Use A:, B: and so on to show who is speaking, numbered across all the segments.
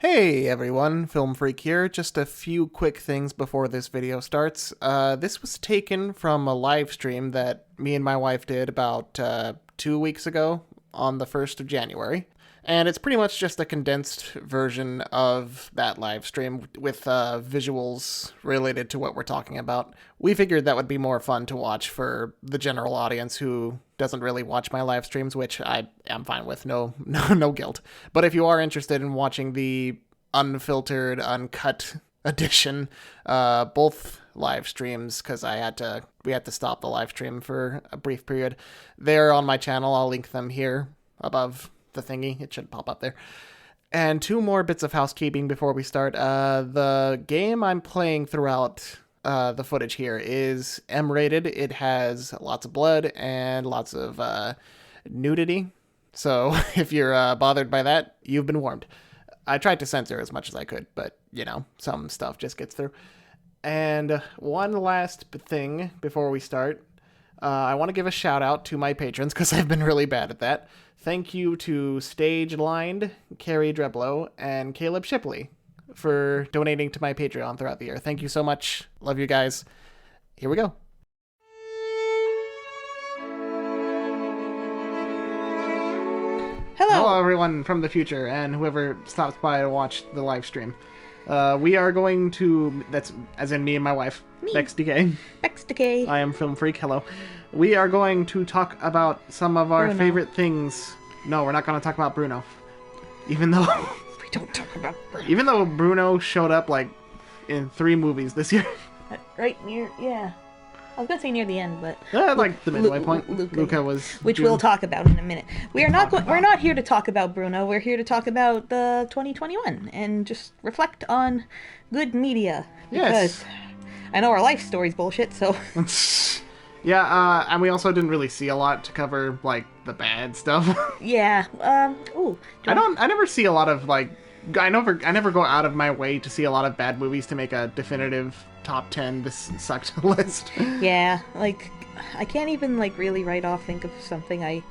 A: Hey everyone, Film Freak here. Just a few quick things before this video starts. This was taken from a live stream that me and my wife did about 2 weeks ago on the 1st of January. And it's pretty much just a condensed version of that live stream with visuals related to what we're talking about. We figured that would be more fun to watch for the general audience who doesn't really watch my live streams, which I am fine with, no guilt. But if you are interested in watching the unfiltered, uncut edition, both live streams, because we had to stop the live stream for a brief period, they're on my channel. I'll link them here above the thingy. It should pop up there. And two more bits of housekeeping before we start. The game I'm playing throughout the footage here is M-rated. It has lots of blood and lots of nudity. So if you're bothered by that, you've been warned. I tried to censor as much as I could, but, some stuff just gets through. And one last thing before we start. I want to give a shout out to my patrons because I've been really bad at that. Thank you to Stage Lined, Carrie Dreblow, and Caleb Shipley for donating to my Patreon throughout the year. Thank you so much. Love you guys. Here we go. Hello everyone from the future and whoever stops by to watch the live stream. We are going to, that's as in me and my wife, BexDeeKay.
B: BexDeeKay.
A: I am Film Freak, hello. We are going to talk about some of our favorite things. No, we're not going to talk about Bruno. Even though...
B: We don't talk about Bruno.
A: Even though Bruno showed up, in 3 movies this year.
B: Right near, yeah. I was going to say near the end, but...
A: the midway point. Luca was...
B: Which we'll talk about in a minute. We're not here to talk about Bruno. We're here to talk about the 2021 and just reflect on good media.
A: Yes.
B: Because I know our life story's bullshit, so...
A: Yeah, and we also didn't really see a lot to cover, the bad stuff.
B: Yeah,
A: I never see a lot of, I never go out of my way to see a lot of bad movies to make a definitive top 10 this sucked list.
B: Yeah, I can't even, really right off think of something I...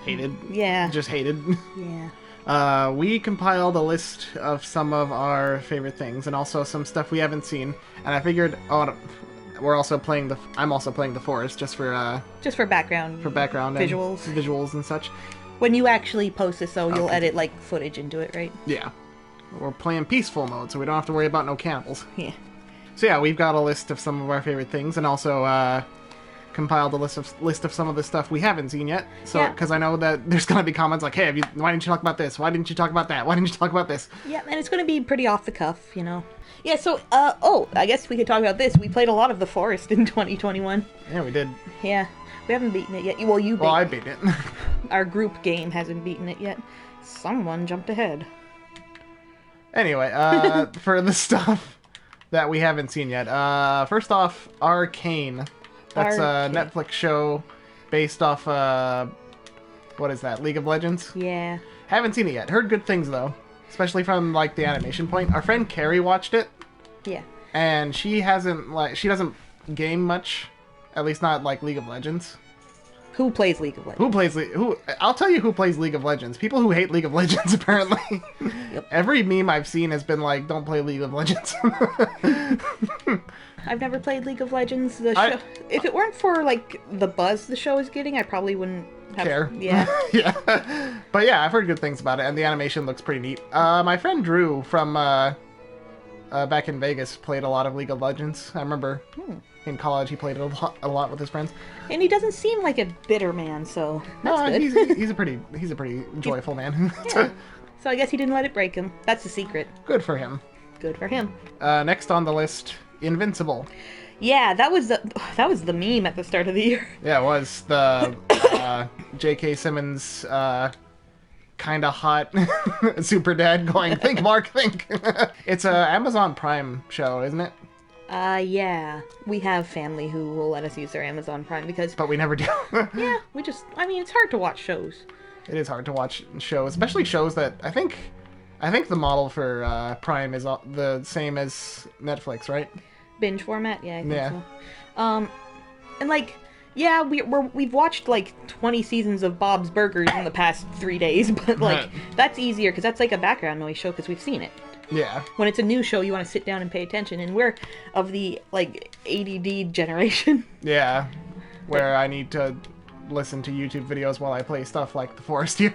A: Hated.
B: Yeah.
A: Just hated.
B: Yeah.
A: We compiled a list of some of our favorite things, and also some stuff we haven't seen, and I figured, I'm also playing the Forest just for background. For background visuals and such.
B: When you actually post this, though, you'll edit footage into it, right?
A: Yeah. We're playing peaceful mode, so we don't have to worry about no cannibals.
B: Yeah.
A: So yeah, we've got a list of some of our favorite things, and also compiled a list of some of the stuff we haven't seen yet. So because I know that there's gonna be comments like, "Hey, why didn't you talk about this? Why didn't you talk about that? Why didn't you talk about this?"
B: Yeah, and it's gonna be pretty off the cuff, Yeah, so, I guess we could talk about this. We played a lot of The Forest in 2021.
A: Yeah, we did.
B: Yeah. We haven't beaten it yet. Well, you beat it.
A: Well, I beat it.
B: Our group game hasn't beaten it yet. Someone jumped ahead.
A: Anyway, for the stuff that we haven't seen yet, first off, Arcane. That's a Netflix show based off, what is that, League of Legends?
B: Yeah.
A: Haven't seen it yet. Heard good things, though. Especially from, the animation point. Our friend Carrie watched it.
B: Yeah.
A: And she she doesn't game much. At least not, League of Legends.
B: Who plays League of Legends?
A: I'll tell you who plays League of Legends. People who hate League of Legends, apparently.
B: Yep.
A: Every meme I've seen has been don't play League of Legends.
B: I've never played League of Legends. Show, if it weren't for, the buzz the show is getting, I probably wouldn't
A: care.
B: Yeah.
A: Yeah. But yeah, I've heard good things about it, and the animation looks pretty neat. My friend Drew from back in Vegas played a lot of League of Legends. I remember in college he played it a lot with his friends.
B: And he doesn't seem like a bitter man, so that's
A: good. He's a pretty joyful man.
B: Yeah. So I guess he didn't let it break him. That's the secret.
A: Good for him.
B: Good for him.
A: Next on the list, Invincible.
B: Yeah, that was the meme at the start of the year.
A: Yeah, it was the J.K. Simmons kind of hot super dad going, "Think, Mark, think." It's a Amazon Prime show, isn't it?
B: Yeah. We have family who will let us use their Amazon Prime because...
A: But we never do.
B: Yeah, it's hard to watch shows.
A: It is hard to watch shows, especially shows that I think the model for Prime is the same as Netflix, right?
B: Binge format? Yeah, I think so. And Yeah, we've watched like 20 seasons of Bob's Burgers in the past 3 days, but like that's easier because that's like a background noise show because we've seen it.
A: Yeah.
B: When it's a new show, you want to sit down and pay attention, and we're of the like ADD generation.
A: Yeah, where I need to listen to YouTube videos while I play stuff like The Forest here.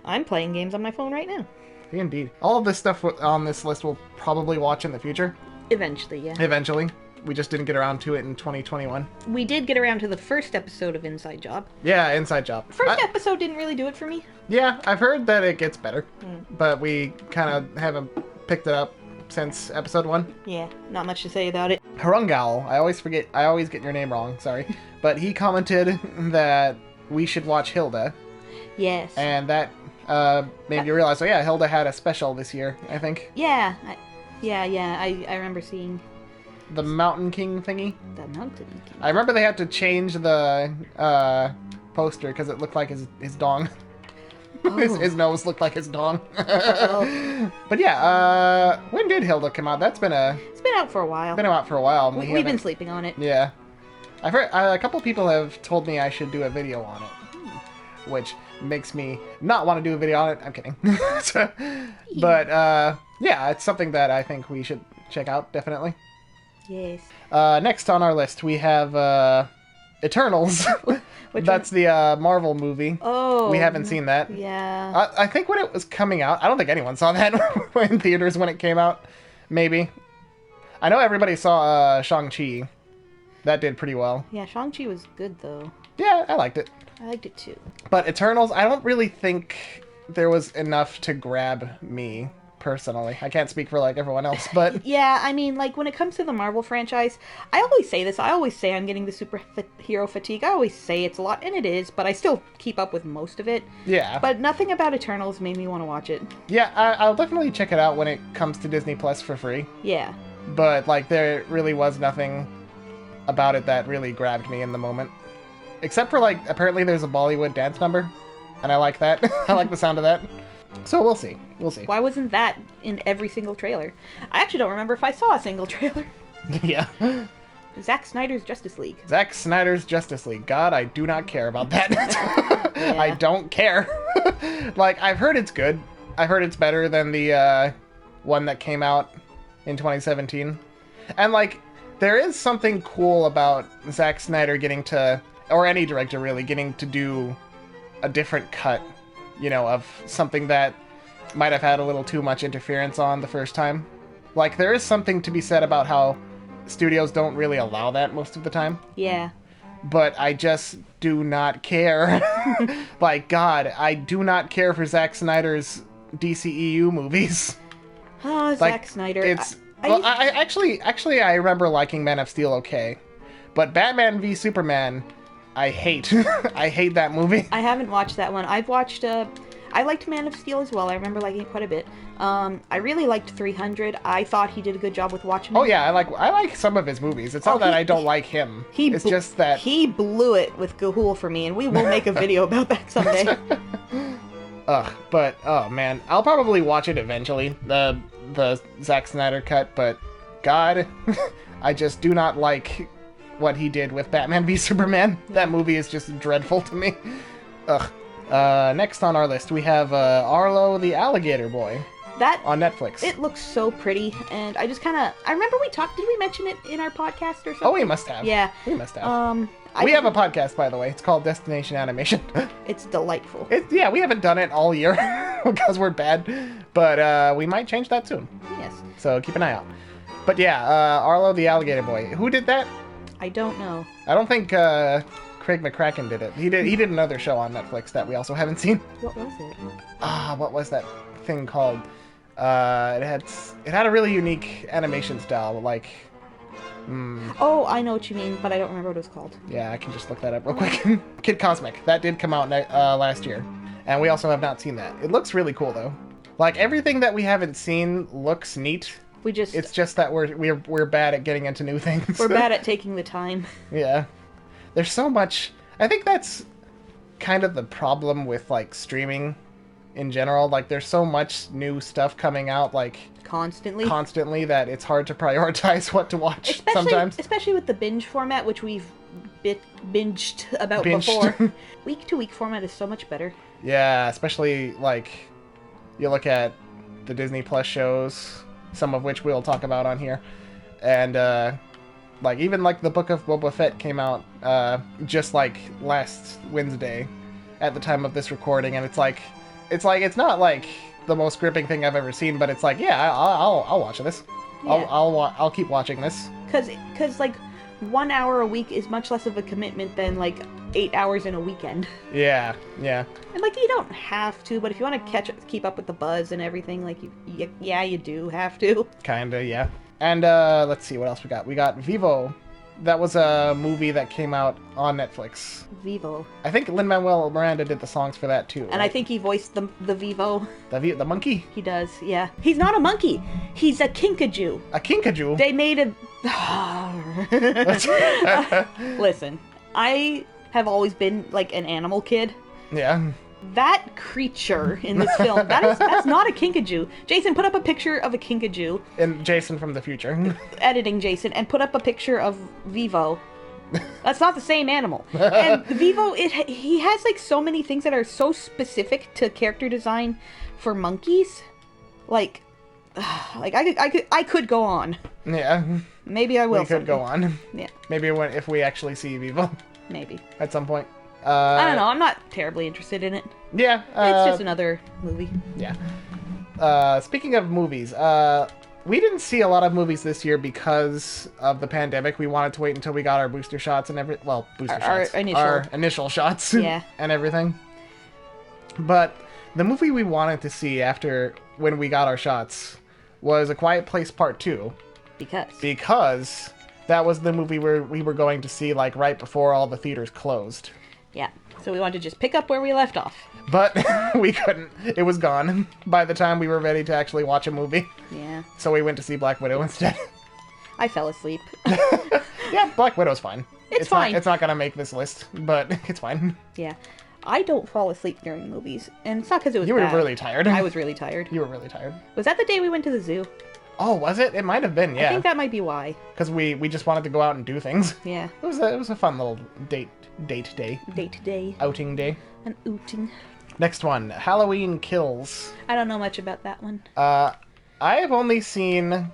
B: I'm playing games on my phone right now.
A: Indeed. All of this stuff on this list we'll probably watch in the future.
B: Eventually, yeah.
A: Eventually. We just didn't get around to it in 2021.
B: We did get around to the first episode of Inside Job.
A: Yeah, Inside Job.
B: First episode didn't really do it for me.
A: Yeah, I've heard that it gets better, but we kind of haven't picked it up since episode 1.
B: Yeah, not much to say about it.
A: Harungal, I always get your name wrong, sorry. But he commented that we should watch Hilda.
B: Yes.
A: And that made me realize, Hilda had a special this year, I think.
B: Yeah. I remember seeing...
A: The Mountain King thingy?
B: The Mountain King.
A: I remember they had to change the poster because it looked like his dong. Oh. his nose looked like his dong. But yeah, when did Hilda come out? It's been
B: out for a while.
A: Been out for a while.
B: We've been sleeping on it.
A: Yeah. I've heard a couple people have told me I should do a video on it, which makes me not want to do a video on it. I'm kidding. But yeah, it's something that I think we should check out, definitely.
B: Yes.
A: Next on our list, we have Eternals. That's the Marvel movie.
B: Oh.
A: We haven't seen that.
B: Yeah.
A: I think when it was coming out, I don't think anyone saw that in theaters when it came out. Maybe. I know everybody saw Shang-Chi. That did pretty well.
B: Yeah, Shang-Chi was good, though.
A: Yeah, I liked it.
B: I liked it, too.
A: But Eternals, I don't really think there was enough to grab me. Personally, I can't speak for like everyone else, but
B: yeah, I mean, like when it comes to the Marvel franchise, I always say this. I always say I'm getting the superhero fatigue. I always say it's a lot, and it is, but I still keep up with most of it.
A: Yeah.
B: But nothing about Eternals made me want to watch it.
A: Yeah, I'll definitely check it out when it comes to Disney Plus for free.
B: Yeah.
A: But like, there really was nothing about it that really grabbed me in the moment, except for like apparently there's a Bollywood dance number, and I like that. I like the sound of that. So we'll see. We'll see.
B: Why wasn't that in every single trailer? I actually don't remember if I saw a single trailer.
A: Yeah.
B: Zack Snyder's Justice League.
A: Zack Snyder's Justice League. God, I do not care about that.
B: Yeah.
A: I don't care. Like, I've heard it's good. I've heard it's better than the one that came out in 2017. And, like, there is something cool about Zack Snyder getting to, or any director really, getting to do a different cut. You know, of something that might have had a little too much interference on the first time. Like, there is something to be said about how studios don't really allow that most of the time.
B: Yeah.
A: But I just do not care. Like, God, I do not care for Zack Snyder's DCEU movies.
B: Oh,
A: like,
B: Zack Snyder.
A: I actually, I remember liking Man of Steel okay. But Batman v Superman... I hate. I hate that movie.
B: I haven't watched that one. I've watched, I liked Man of Steel as well. I remember liking it quite a bit. I really liked 300. I thought he did a good job with Watchmen.
A: Oh yeah, I like some of his movies. It's not that I don't like him. It's just that...
B: He blew it with Gahul for me, and we will make a video about that someday.
A: But, oh man. I'll probably watch it eventually, the Zack Snyder cut, but God, I just do not like... what he did with Batman v Superman. That movie is just dreadful to me. Next on our list, we have Arlo the Alligator Boy. That on Netflix.
B: It looks so pretty, and I just kind of... I remember we talked... Did we mention it in our podcast or something?
A: Oh, we must have.
B: Yeah.
A: We must have. We have a podcast, by the way. It's called Destination Animation.
B: It's delightful.
A: Yeah, we haven't done it all year because we're bad, but we might change that soon.
B: Yes.
A: So keep an eye out. But yeah, Arlo the Alligator Boy. Who did that?
B: I don't know.
A: I don't think Craig McCracken did it. He did another show on Netflix that we also haven't seen.
B: What was it?
A: What was that thing called? It had a really unique animation style, like...
B: Oh, I know what you mean, but I don't remember what it was called.
A: Yeah, I can just look that up real quick. Kid Cosmic. That did come out last year. And we also have not seen that. It looks really cool, though. Like, everything that we haven't seen looks neat. It's just that we're bad at getting into new things.
B: We're bad at taking the time.
A: Yeah. There's so much... I think that's kind of the problem with, like, streaming in general. Like, there's so much new stuff coming out, like... Constantly that it's hard to prioritize what to watch sometimes.
B: Especially with the binge format, which we've binged about
A: Binged.
B: before. Week-to-week format is so much better.
A: Yeah, especially, like, you look at the Disney Plus shows, some of which we'll talk about on here, and, like, even, like, the Book of Boba Fett came out, just, like, last Wednesday at the time of this recording, and it's not, like, the most gripping thing I've ever seen, but it's like, yeah, I'll watch this.
B: Yeah.
A: I'll keep watching this.
B: Cause like 1 hour a week is much less of a commitment than like 8 hours in a weekend.
A: Yeah.
B: And like you don't have to, but if you want to keep up with the buzz and everything, like you do have to.
A: Kinda, yeah. And let's see what else we got. We got Vivo. That was a movie that came out on Netflix.
B: Vivo.
A: I think Lin-Manuel Miranda did the songs for that too.
B: And right? I think he voiced the Vivo.
A: The monkey?
B: He does, yeah. He's not a monkey. He's a kinkajou.
A: A kinkajou?
B: They made a... Listen, I have always been like an animal kid.
A: Yeah.
B: That creature in this film, that's not a kinkajou. Jason, put up a picture of a kinkajou.
A: And Jason from the future.
B: Editing Jason, and put up a picture of Vivo. That's not the same animal. And Vivo, he has like so many things that are so specific to character design for monkeys. Like I could go on.
A: Yeah.
B: Maybe I will.
A: We could go on.
B: Yeah.
A: Maybe if we actually see Vivo.
B: Maybe.
A: At some point.
B: I don't know. I'm not terribly interested in it.
A: Yeah.
B: It's just another movie.
A: Yeah. Speaking of movies, we didn't see a lot of movies this year because of the pandemic. We wanted to wait until we got our booster shots and our initial shots.
B: Yeah.
A: And everything. But the movie we wanted to see when we got our shots was A Quiet Place Part 2. Because that was the movie we were going to see like right before all the theaters closed.
B: Yeah, so we wanted to just pick up where we left off.
A: But we couldn't. It was gone by the time we were ready to actually watch a movie.
B: Yeah.
A: So we went to see Black Widow instead.
B: I fell asleep.
A: Yeah, Black Widow's fine.
B: It's fine.
A: It's not going to make this list, but it's fine.
B: Yeah. I don't fall asleep during movies, and it's not because it was
A: You were
B: bad.
A: really tired.
B: I was really tired.
A: You were really tired.
B: Was that the day we went to the zoo?
A: Oh, was it? It might have been, yeah.
B: I think that might be why.
A: Because we just wanted to go out and do things.
B: Yeah.
A: It was a fun little date day.
B: Day.
A: Outing day.
B: An outing.
A: Next one, Halloween Kills.
B: I don't know much about that one.
A: I have only seen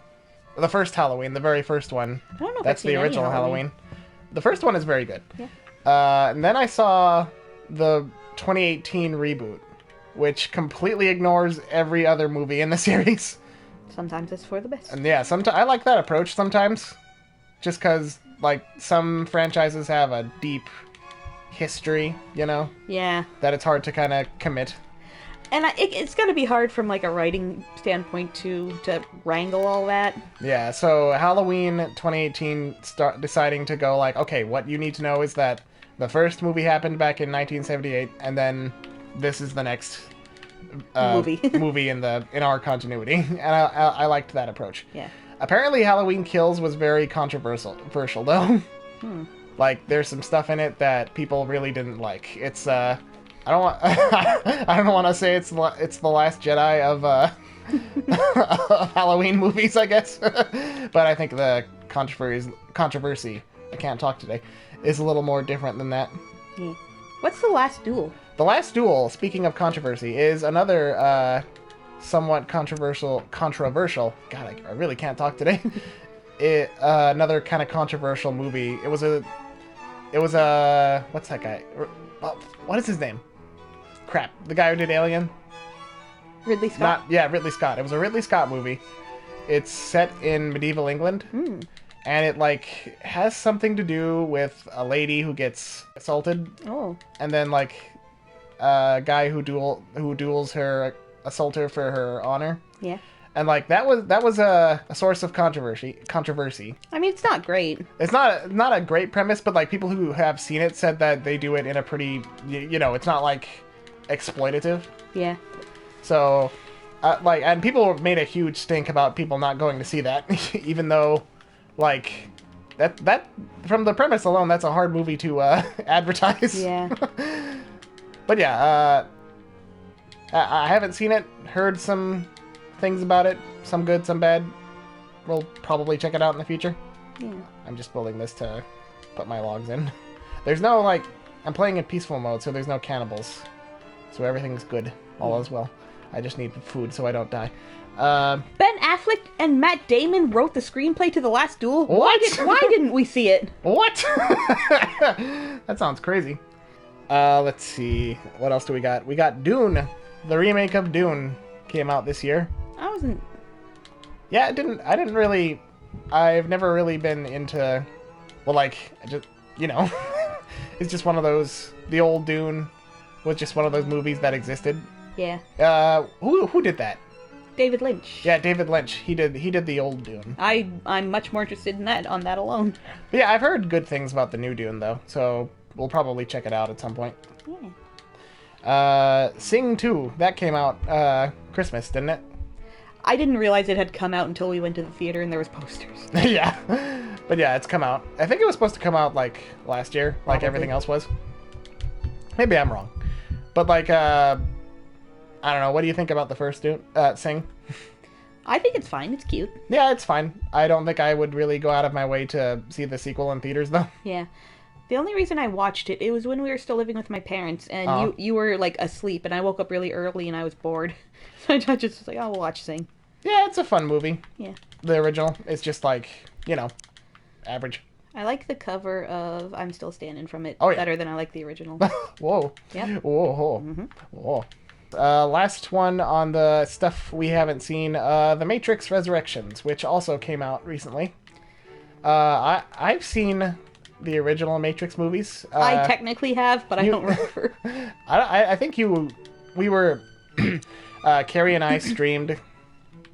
A: the first Halloween, the very first one.
B: I don't know if
A: That's
B: I've seen
A: the original
B: any
A: Halloween. The first one is very good.
B: Yeah.
A: And then I saw the 2018 reboot, which completely ignores every other movie in the series.
B: Sometimes it's for the best.
A: And yeah, I like that approach sometimes. Just because, like, some franchises have a deep history, you know?
B: Yeah.
A: That it's hard to kind of commit.
B: And it's going to be hard from, like, a writing standpoint to wrangle all that.
A: Yeah, so Halloween 2018 deciding to go, like, okay, what you need to know is that the first movie happened back in 1978, and then this is the next movie in our continuity. And I liked that approach.
B: Yeah.
A: Apparently Halloween Kills was very controversial though. Like there's some stuff in it that people really didn't like. It's I don't want to say it's the Last Jedi of Halloween movies, I guess. But I think the controversy, I can't talk today, is a little more different than that.
B: Yeah. What's The Last Duel?
A: The Last Duel, speaking of controversy, is another somewhat controversial. God, I really can't talk today. Another kind of controversial movie. It was a what's that guy? What is his name? Crap, the guy who did Alien.
B: Ridley Scott.
A: Ridley Scott. It was a Ridley Scott movie. It's set in medieval England. And it, like, has something to do with a lady who gets assaulted.
B: Oh. And
A: then, like, a guy who duels her assaulter for her honor.
B: Yeah.
A: And, like, that was a source of controversy.
B: I mean, it's not great.
A: It's not a great premise, but, like, people who have seen it said that they do it in a pretty, it's not, like, exploitative.
B: Yeah.
A: So, and people made a huge stink about people not going to see that, even though... Like, that from the premise alone, that's a hard movie to advertise.
B: Yeah.
A: But yeah, I haven't seen it. Heard some things about it. Some good, some bad. We'll probably check it out in the future.
B: Yeah.
A: I'm just building this to put my logs in. There's no, like, I'm playing in peaceful mode, so there's no cannibals. So everything's good. All is well. I just need food so I don't die.
B: Ben Affleck and Matt Damon wrote the screenplay to The Last Duel.
A: What?
B: Why didn't we see it?
A: What? That sounds crazy. Let's see. What else do we got? We got Dune. The remake of Dune came out this year.
B: I wasn't...
A: Yeah, I've never really been into... Well, like, it's just one of those... The old Dune was just one of those movies that existed.
B: Yeah.
A: Who did that?
B: David Lynch.
A: Yeah, David Lynch. He did the old Dune.
B: I'm much more interested in that, on that alone.
A: But yeah, I've heard good things about the new Dune, though, so we'll probably check it out at some point.
B: Yeah.
A: Sing 2, that came out Christmas, didn't it?
B: I didn't realize it had come out until we went to the theater and there was posters.
A: Yeah. But yeah, it's come out. I think it was supposed to come out, like, last year, like
B: Probably.
A: everything else was. Maybe I'm wrong. But, like, I don't know. What do you think about the first Sing?
B: I think it's fine. It's cute.
A: Yeah, it's fine. I don't think I would really go out of my way to see the sequel in theaters, though.
B: Yeah. The only reason I watched it was when we were still living with my parents, and you were, like, asleep, and I woke up really early, and I was bored. So I just was like, oh, we'll watch Sing.
A: Yeah, it's a fun movie.
B: Yeah.
A: The original. It's just, like, average.
B: I like the cover of I'm Still Standing from it better than I like the original.
A: Whoa.
B: Yep.
A: Whoa.
B: Mm-hmm.
A: Whoa. Last one on the stuff we haven't seen, The Matrix Resurrections, which also came out recently. I've seen the original Matrix movies.
B: I technically have, but I don't remember.
A: I think Carrie and I streamed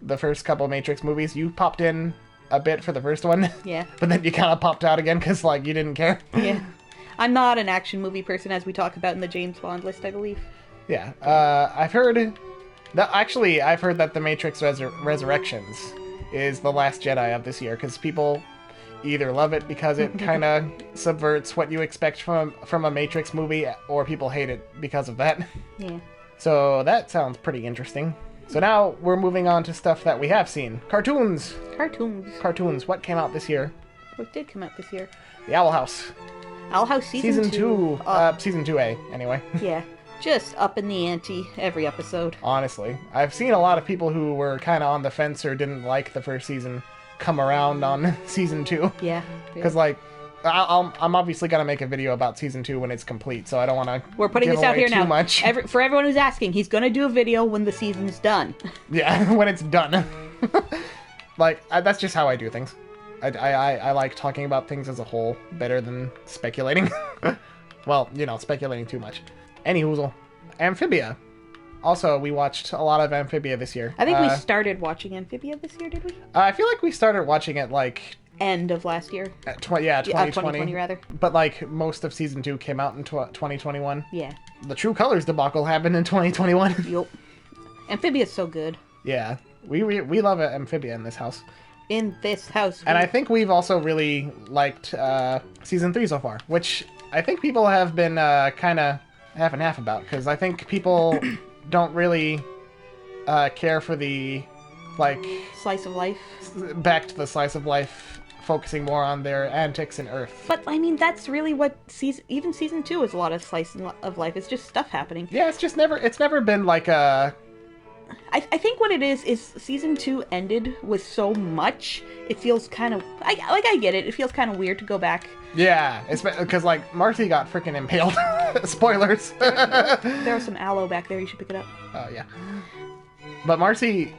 A: the first couple of Matrix movies. You popped in a bit for the first one.
B: Yeah.
A: But then you kind of popped out again because, like, you didn't care.
B: Yeah. I'm not an action movie person, as we talk about in the James Bond list, I believe.
A: Yeah. I've heard that The Matrix Resurrections is the last Jedi of this year, because people either love it because it kind of subverts what you expect from a Matrix movie, or people hate it because of that.
B: Yeah.
A: So that sounds pretty interesting. So now we're moving on to stuff that we have seen. Cartoons. What came out this year?
B: What did come out this year?
A: The Owl House.
B: Owl House Season 2.
A: Season 2A, anyway.
B: Yeah. Just up in the ante every episode.
A: Honestly. I've seen a lot of people who were kind of on the fence or didn't like the first season come around on Season 2.
B: Yeah.
A: Because, like, I'm obviously going to make a video about Season 2 when it's complete, so I don't want to
B: We're putting this out here now.
A: Much.
B: For everyone who's asking, he's going to do a video when the season's done.
A: Yeah, when it's done. Like, that's just how I do things. I like talking about things as a whole better than speculating. Well, speculating too much. Anyhoozle. Amphibia. Also, we watched a lot of Amphibia this year.
B: I think we started watching Amphibia this year, did we?
A: I feel like we started watching it, like...
B: End of last year.
A: 2020.
B: 2020, rather.
A: But, like, most of Season 2 came out in 2021.
B: Yeah.
A: The True Colors debacle happened in 2021.
B: Yup. Amphibia's so good.
A: Yeah. We love Amphibia in this house.
B: In this house.
A: And I think we've also really liked Season 3 so far, which I think people have been kind of half and half about, because I think people don't really care for the, like...
B: Slice of life.
A: Back to the slice of life, focusing more on their antics in Earth.
B: But, I mean, that's really what even Season 2 is a lot of slice of life. It's just stuff happening.
A: Yeah, it's never been like a...
B: I think what it is Season 2 ended with so much, it feels kind of... I get it. It feels kind of weird to go back.
A: Yeah, because, like, Marcy got freaking impaled. Spoilers.
B: There was some aloe back there. You should pick it up.
A: Oh, yeah. But Marcy,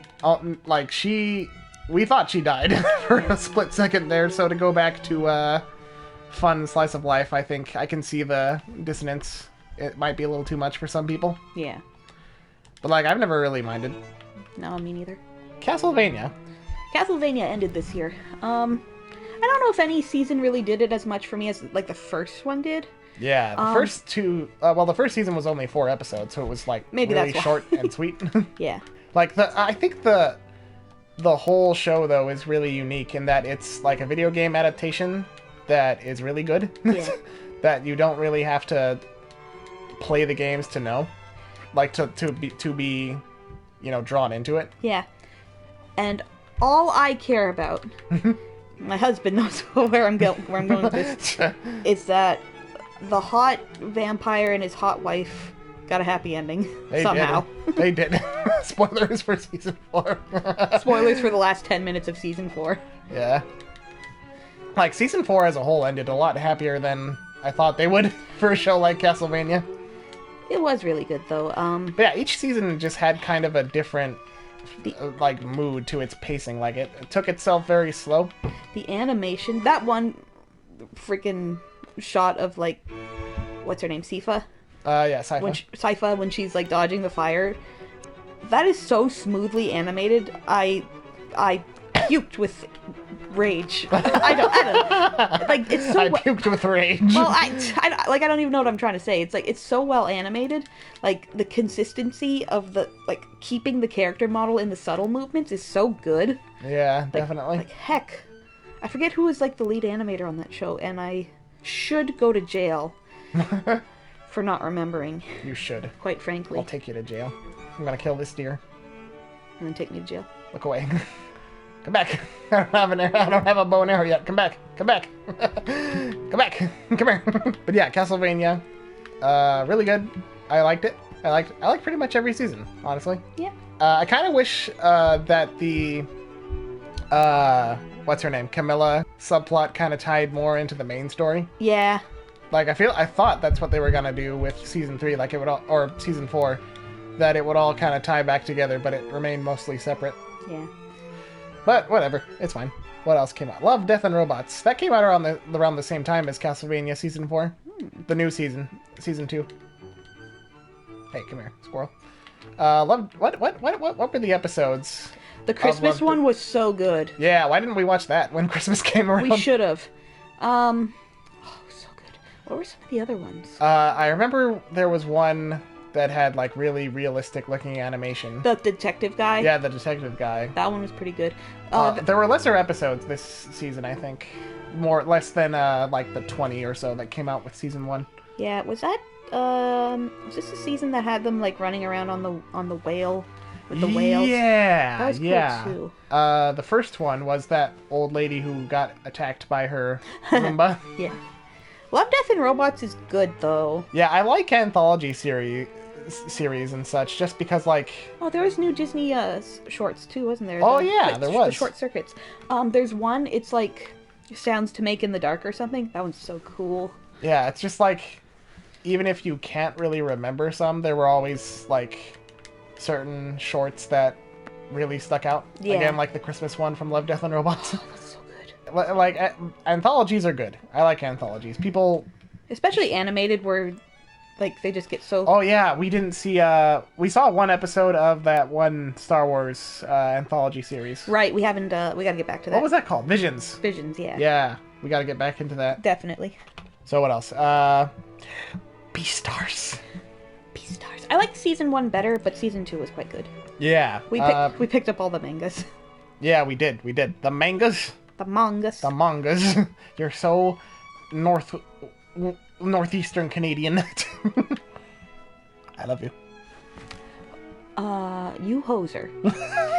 A: like, we thought she died for a split second there, so to go back to fun slice of life, I think I can see the dissonance. It might be a little too much for some people.
B: Yeah.
A: But, like, I've never really minded.
B: No, me neither.
A: Castlevania
B: ended this year. I don't know if any season really did it as much for me as, like, the first one did.
A: Yeah, the first two... the first season was only 4 episodes, so it was, like,
B: maybe
A: really
B: that's
A: short and sweet.
B: Yeah.
A: Like, I think the whole show, though, is really unique in that it's, like, a video game adaptation that is really good.
B: Yeah.
A: That you don't really have to play the games to know. Like, to be, drawn into it.
B: Yeah. And all I care about, my husband knows where I'm going with this, is that the hot vampire and his hot wife got a happy ending somehow.
A: They did. Spoilers for season 4.
B: Spoilers for the last 10 minutes of season 4.
A: Yeah. Like, season 4 as a whole ended a lot happier than I thought they would for a show like Castlevania.
B: It was really good, though.
A: But yeah, each season just had kind of a different, like, mood to its pacing. Like, it took itself very slow.
B: The animation, that one freaking shot of, like, what's her name, Sypha?
A: Yeah, Sypha.
B: Sypha, when she's, like, dodging the fire. That is so smoothly animated. I puked with rage. I don't like, it's so...
A: I puked with rage.
B: Well, I don't even know what I'm trying to say. It's like, it's so well animated. Like, the consistency of the, like, keeping the character model in the subtle movements is so good.
A: Yeah, definitely.
B: Like, heck. I forget who was, like, the lead animator on that show, and I should go to jail for not remembering.
A: You should.
B: Quite frankly.
A: I'll take you to jail. I'm gonna kill this deer.
B: And then take me to jail.
A: Look away. Come back. I don't have a bow and arrow yet. Come back. Come back. Come back. Come here. But yeah, Castlevania. Really good. I liked it. I like pretty much every season, honestly.
B: Yeah.
A: I kind of wish that the what's her name? Camilla subplot kind of tied more into the main story.
B: Yeah.
A: Like, I thought that's what they were gonna do with season 3, like it would all, or season 4, that it would all kind of tie back together, but it remained mostly separate.
B: Yeah.
A: But whatever, it's fine. What else came out? Love, Death, and Robots. That came out around the same time as Castlevania season 4, the new season 2. Hey, come here, squirrel. Love. What were the episodes?
B: The Christmas one was so good.
A: Yeah, why didn't we watch that when Christmas came around?
B: We should have. Oh, so good. What were some of the other ones?
A: I remember there was one that had, like, really realistic looking animation.
B: The detective guy?
A: Yeah, the detective guy.
B: That one was pretty good.
A: There were lesser episodes this season, I think. Less than, like, the 20 or so that came out with season 1.
B: Yeah, was that, was this the season that had them, like, running around on the whale? With the whales?
A: Yeah,
B: that was cool, too.
A: The first one was that old lady who got attacked by her Roomba.
B: Yeah. Love, Death, and Robots is good, though.
A: Yeah, I like anthology series and such, just because, like...
B: Oh, there was new Disney shorts, too, wasn't there?
A: Oh, yeah, there was.
B: The short circuits. There's one, it's like Sounds to Make in the Dark or something. That one's so cool.
A: Yeah, it's just like, even if you can't really remember some, there were always, like, certain shorts that really stuck out.
B: Yeah.
A: Again, like the Christmas one from Love, Death, and Robots.
B: Oh, that's so good.
A: Like, anthologies are good. I like anthologies. People...
B: Especially animated, where, like, they just get so...
A: Oh, yeah, we didn't see... we saw one episode of that one Star Wars anthology series.
B: Right, we haven't... we gotta get back to that.
A: What was that called? Visions.
B: Visions, yeah.
A: Yeah, we gotta get back into that.
B: Definitely.
A: So what else? Beastars.
B: Beastars. I liked season 1 better, but season 2 was quite good.
A: Yeah.
B: We picked up all the mangas.
A: Yeah, we did. The mangas?
B: The mangas.
A: The mangas. You're so northeastern Canadian. I love you.
B: You hoser.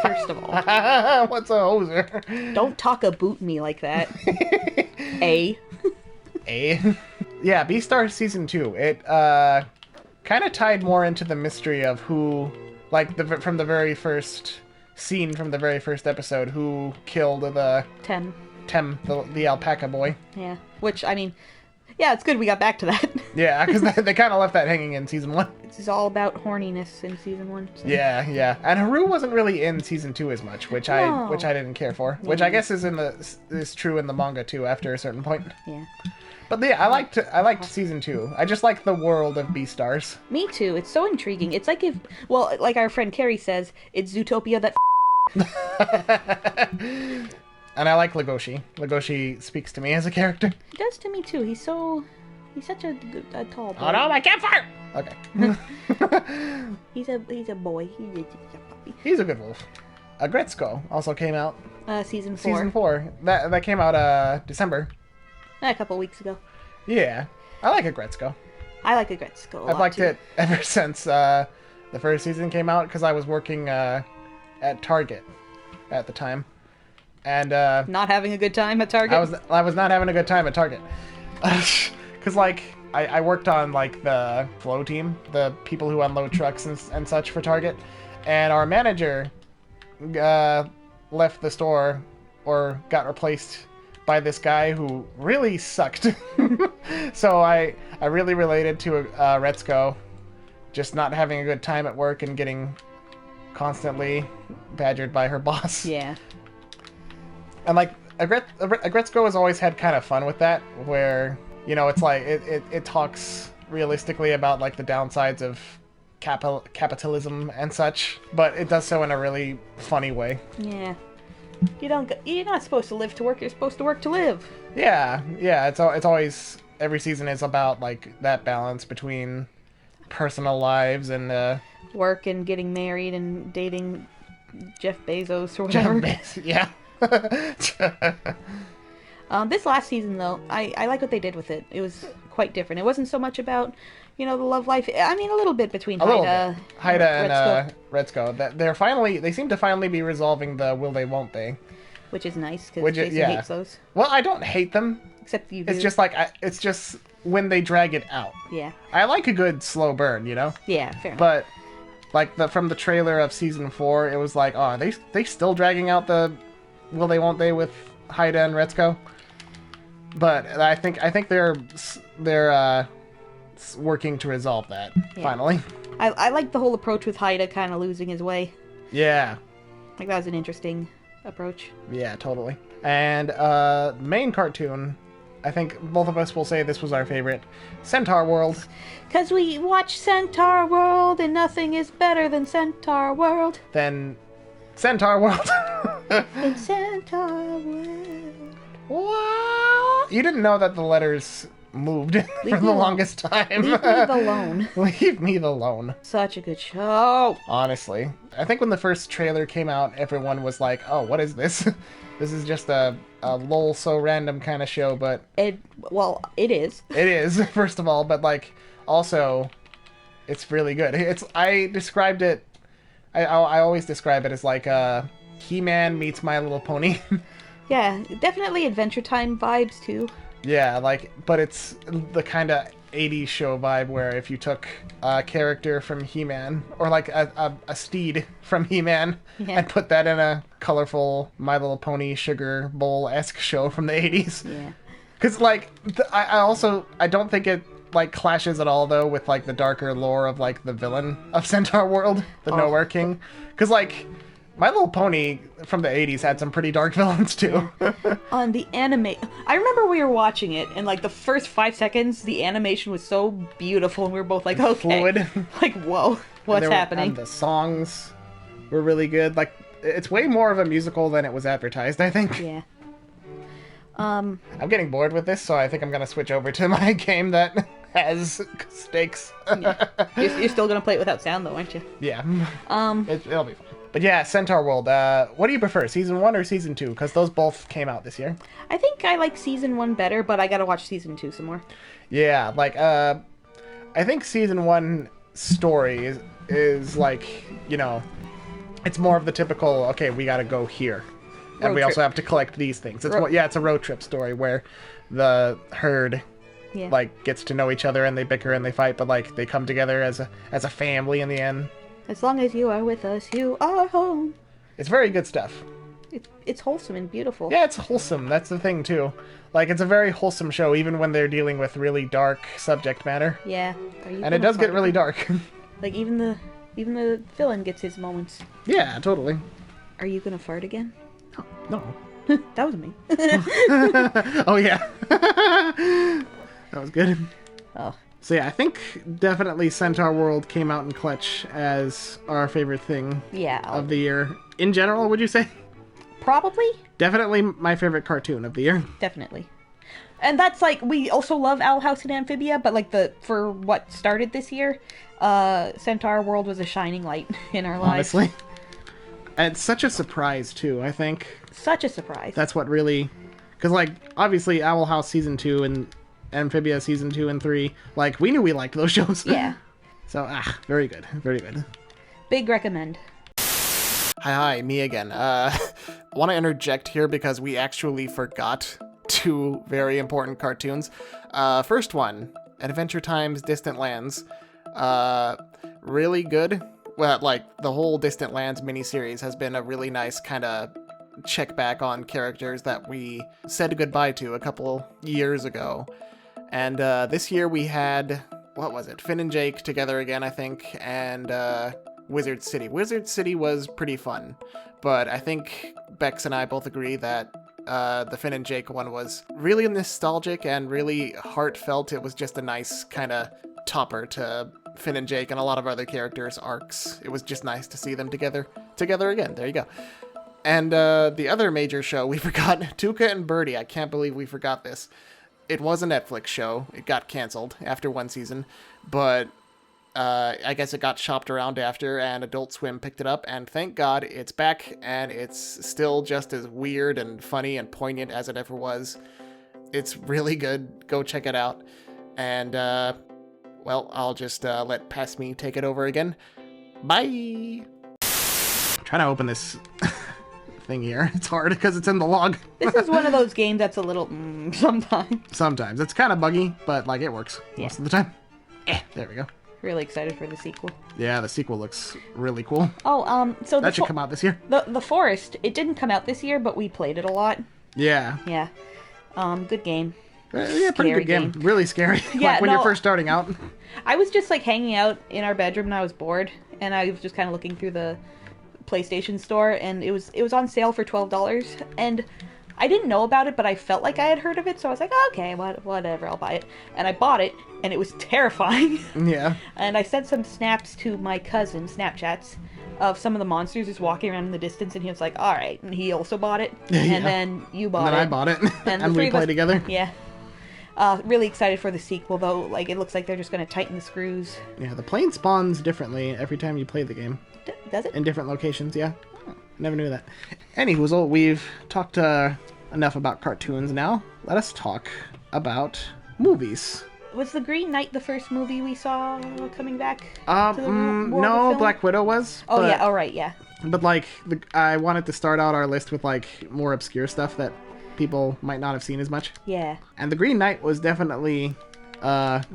B: First of all.
A: What's a hoser?
B: Don't talk about me like that. A.
A: Yeah, Beastars season 2. It kind of tied more into the mystery of who, like, from the very first scene from the very first episode, who killed the
B: Tem,
A: the alpaca boy.
B: Yeah, which, I mean, yeah, it's good we got back to that.
A: Yeah, because they kind of left that hanging in season 1.
B: It's all about horniness in season 1. So.
A: Yeah, and Haru wasn't really in season 2 as much, which I didn't care for. Which I guess is true in the manga too after a certain point.
B: Yeah.
A: But yeah, I liked season 2. I just like the world of Beastars.
B: Me too. It's so intriguing. It's like like our friend Carrie says, it's Zootopia that.
A: And I like Legoshi. Legoshi speaks to me as a character.
B: He does to me too. He's such a tall boy.
A: Oh no, my campfire! Okay.
B: He's a boy. He's a puppy.
A: He's a good wolf. Gretzko also came out.
B: Season 4.
A: Season 4. That came out December.
B: A couple weeks ago.
A: Yeah. I like Gretzko.
B: I like Gretzko
A: I've liked it ever since the first season came out, because I was working at Target at the time. And
B: not having a good time at Target?
A: I was not having a good time at Target. Because, like, I worked on like the flow team, the people who unload trucks and such for Target, and our manager left the store or got replaced by this guy who really sucked. So I really related to Retsuko just not having a good time at work and getting constantly badgered by her boss.
B: Yeah.
A: And like Agretsuko has always had kind of fun with that, where, you know, it's like it talks realistically about like the downsides of capitalism and such, but it does so in a really funny way.
B: Yeah. You're not supposed to live to work, you're supposed to work to live.
A: Yeah, it's always, every season is about like that balance between personal lives and
B: work and getting married and dating Jeff Bezos or whatever.
A: Yeah.
B: This last season, though, I like what they did with it. It was quite different. It wasn't so much about, you know, the love life. I mean, a little bit between Haida
A: and Retsuko. That they seem to finally be resolving the will they won't they,
B: which is nice because Jason hates those.
A: Well, I don't hate them.
B: Except you do.
A: It's just like it's just when they drag it out.
B: Yeah.
A: I like a good slow burn, you know.
B: Yeah, fair enough.
A: But like from the trailer of season 4, it was like, oh, they still dragging out the will they won't they with Haida and Retsuko. But I think they're working to resolve that finally.
B: I like the whole approach with Haida kind of losing his way.
A: Yeah.
B: Like that was an interesting approach.
A: Yeah, totally. And main cartoon, I think both of us will say this was our favorite, Centaur World.
B: Because we watch Centaur World and nothing is better than Centaur World.
A: Then Centaur World.
B: In Centaur World.
A: Wow. You didn't know that the letters moved for the longest time.
B: Leave me alone.
A: Leave me alone.
B: Such a good show.
A: Honestly. I think when the first trailer came out, everyone was like, oh, what is this? This is just a lol so random kind of show, but...
B: It is.
A: It is, first of all, but like, also, it's really good. I described it... I always describe it as like He-Man meets My Little Pony.
B: Yeah, definitely Adventure Time vibes, too.
A: Yeah, like, but it's the kind of 80s show vibe where if you took a character from He-Man, or like a steed from He-Man, and put that in a colorful My Little Pony Sugar Bowl-esque show from the 80s.
B: Yeah.
A: Because, like, I don't think it, like, clashes at all, though, with, like, the darker lore of, like, the villain of Centaur World, the Nowhere King. Because, like... My Little Pony from the 80s had some pretty dark villains, too.
B: On the anime... I remember we were watching it, and, like, the first 5 seconds, the animation was so beautiful, and we were both like, okay.
A: Fluid.
B: Like, whoa, what's happening?
A: And the songs were really good. Like, it's way more of a musical than it was advertised, I think.
B: Yeah.
A: I'm getting bored with this, so I think I'm going to switch over to my game that has stakes.
B: Yeah. You're still going to play it without sound, though, aren't you?
A: Yeah. It'll be fun. But yeah, Centaur World, what do you prefer, Season 1 or Season 2? Because those both came out this year.
B: I think I like Season 1 better, but I gotta watch Season 2 some more.
A: Yeah, like, I think Season 1 story is like, you know, it's more of the typical, okay, we gotta go here. And we also have to collect these things. It's it's a road trip story where the herd...
B: Yeah.
A: like, gets to know each other and they bicker and they fight, but, like, they come together as a family in the end.
B: As long as you are with us, you are home.
A: It's very good stuff.
B: It's wholesome and beautiful.
A: Yeah, it's wholesome. That's the thing, too. Like, it's a very wholesome show, even when they're dealing with really dark subject matter.
B: Yeah.
A: And it does get really dark.
B: Like, even the villain gets his moments.
A: Yeah, totally.
B: Are you gonna fart again?
A: No.
B: That was me.
A: Oh, yeah. That was good.
B: Oh.
A: So yeah, I think definitely Centaur World came out in clutch as our favorite thing of the year. In general, would you say?
B: Probably.
A: Definitely my favorite cartoon of the year.
B: Definitely. And that's like, we also love Owl House and Amphibia, but like for what started this year, Centaur World was a shining light in our lives.
A: Honestly. And it's such a surprise too, I think.
B: Such a surprise.
A: That's what really... Because like, obviously Owl House Season 2 and Amphibia Season 2 and 3, like, we knew we liked those shows.
B: Yeah.
A: So, very good. Very good.
B: Big recommend.
A: Hi, me again. Want to interject here because we actually forgot 2 very important cartoons. First one, Adventure Time's Distant Lands. Really good. Well, like, the whole Distant Lands miniseries has been a really nice kind of check back on characters that we said goodbye to a couple years ago. And this year we had, what was it? Finn and Jake together again, I think, and Wizard City. Wizard City was pretty fun, but I think Bex and I both agree that the Finn and Jake one was really nostalgic and really heartfelt. It was just a nice kind of topper to Finn and Jake and a lot of other characters' arcs. It was just nice to see them together again. There you go. And the other major show we forgot, Tuca and Birdie. I can't believe we forgot this. It was a Netflix show. It got canceled after one season, but I guess it got shopped around after, and Adult Swim picked it up, and thank God it's back, and it's still just as weird and funny and poignant as it ever was. It's really good. Go check it out. And, well, I'll just let Past Me take it over again. Bye! I'm trying to open this thing here. It's hard because it's in the log.
B: This is one of those games that's a little sometimes.
A: Sometimes. It's kind of buggy, but, like, it works most of the time. There we go.
B: Really excited for the sequel.
A: Yeah, the sequel looks really cool.
B: Oh, so
A: that should come out this year.
B: The Forest, it didn't come out this year, but we played it a lot.
A: Yeah.
B: Yeah. Good game.
A: Yeah, pretty good game. Really scary.
B: Yeah,
A: like when you're first starting out.
B: I was just like hanging out in our bedroom and I was bored, and I was just kind of looking through the PlayStation store, and it was on sale for $12, and I didn't know about it, but I felt like I had heard of it, so I was like, okay, whatever, I'll buy it. And I bought it, and it was terrifying.
A: Yeah.
B: And I sent some snaps to my cousin, Snapchats, of some of the monsters just walking around in the distance, and he was like, all right. And he also bought it, and then you bought it.
A: And then I bought it, and we played together.
B: Yeah. Really excited for the sequel, though. Like, it looks like they're just going to tighten the screws.
A: Yeah, the plane spawns differently every time you play the game.
B: Does it?
A: In different locations, yeah. Oh, never knew that. Anywho, we've talked enough about cartoons now. Let us talk about movies.
B: Was The Green Knight the first movie we saw coming back?
A: No, Black Widow was.
B: Oh, yeah, all right, yeah.
A: But, like, I wanted to start out our list with, like, more obscure stuff that people might not have seen as much.
B: Yeah.
A: And The Green Knight was definitely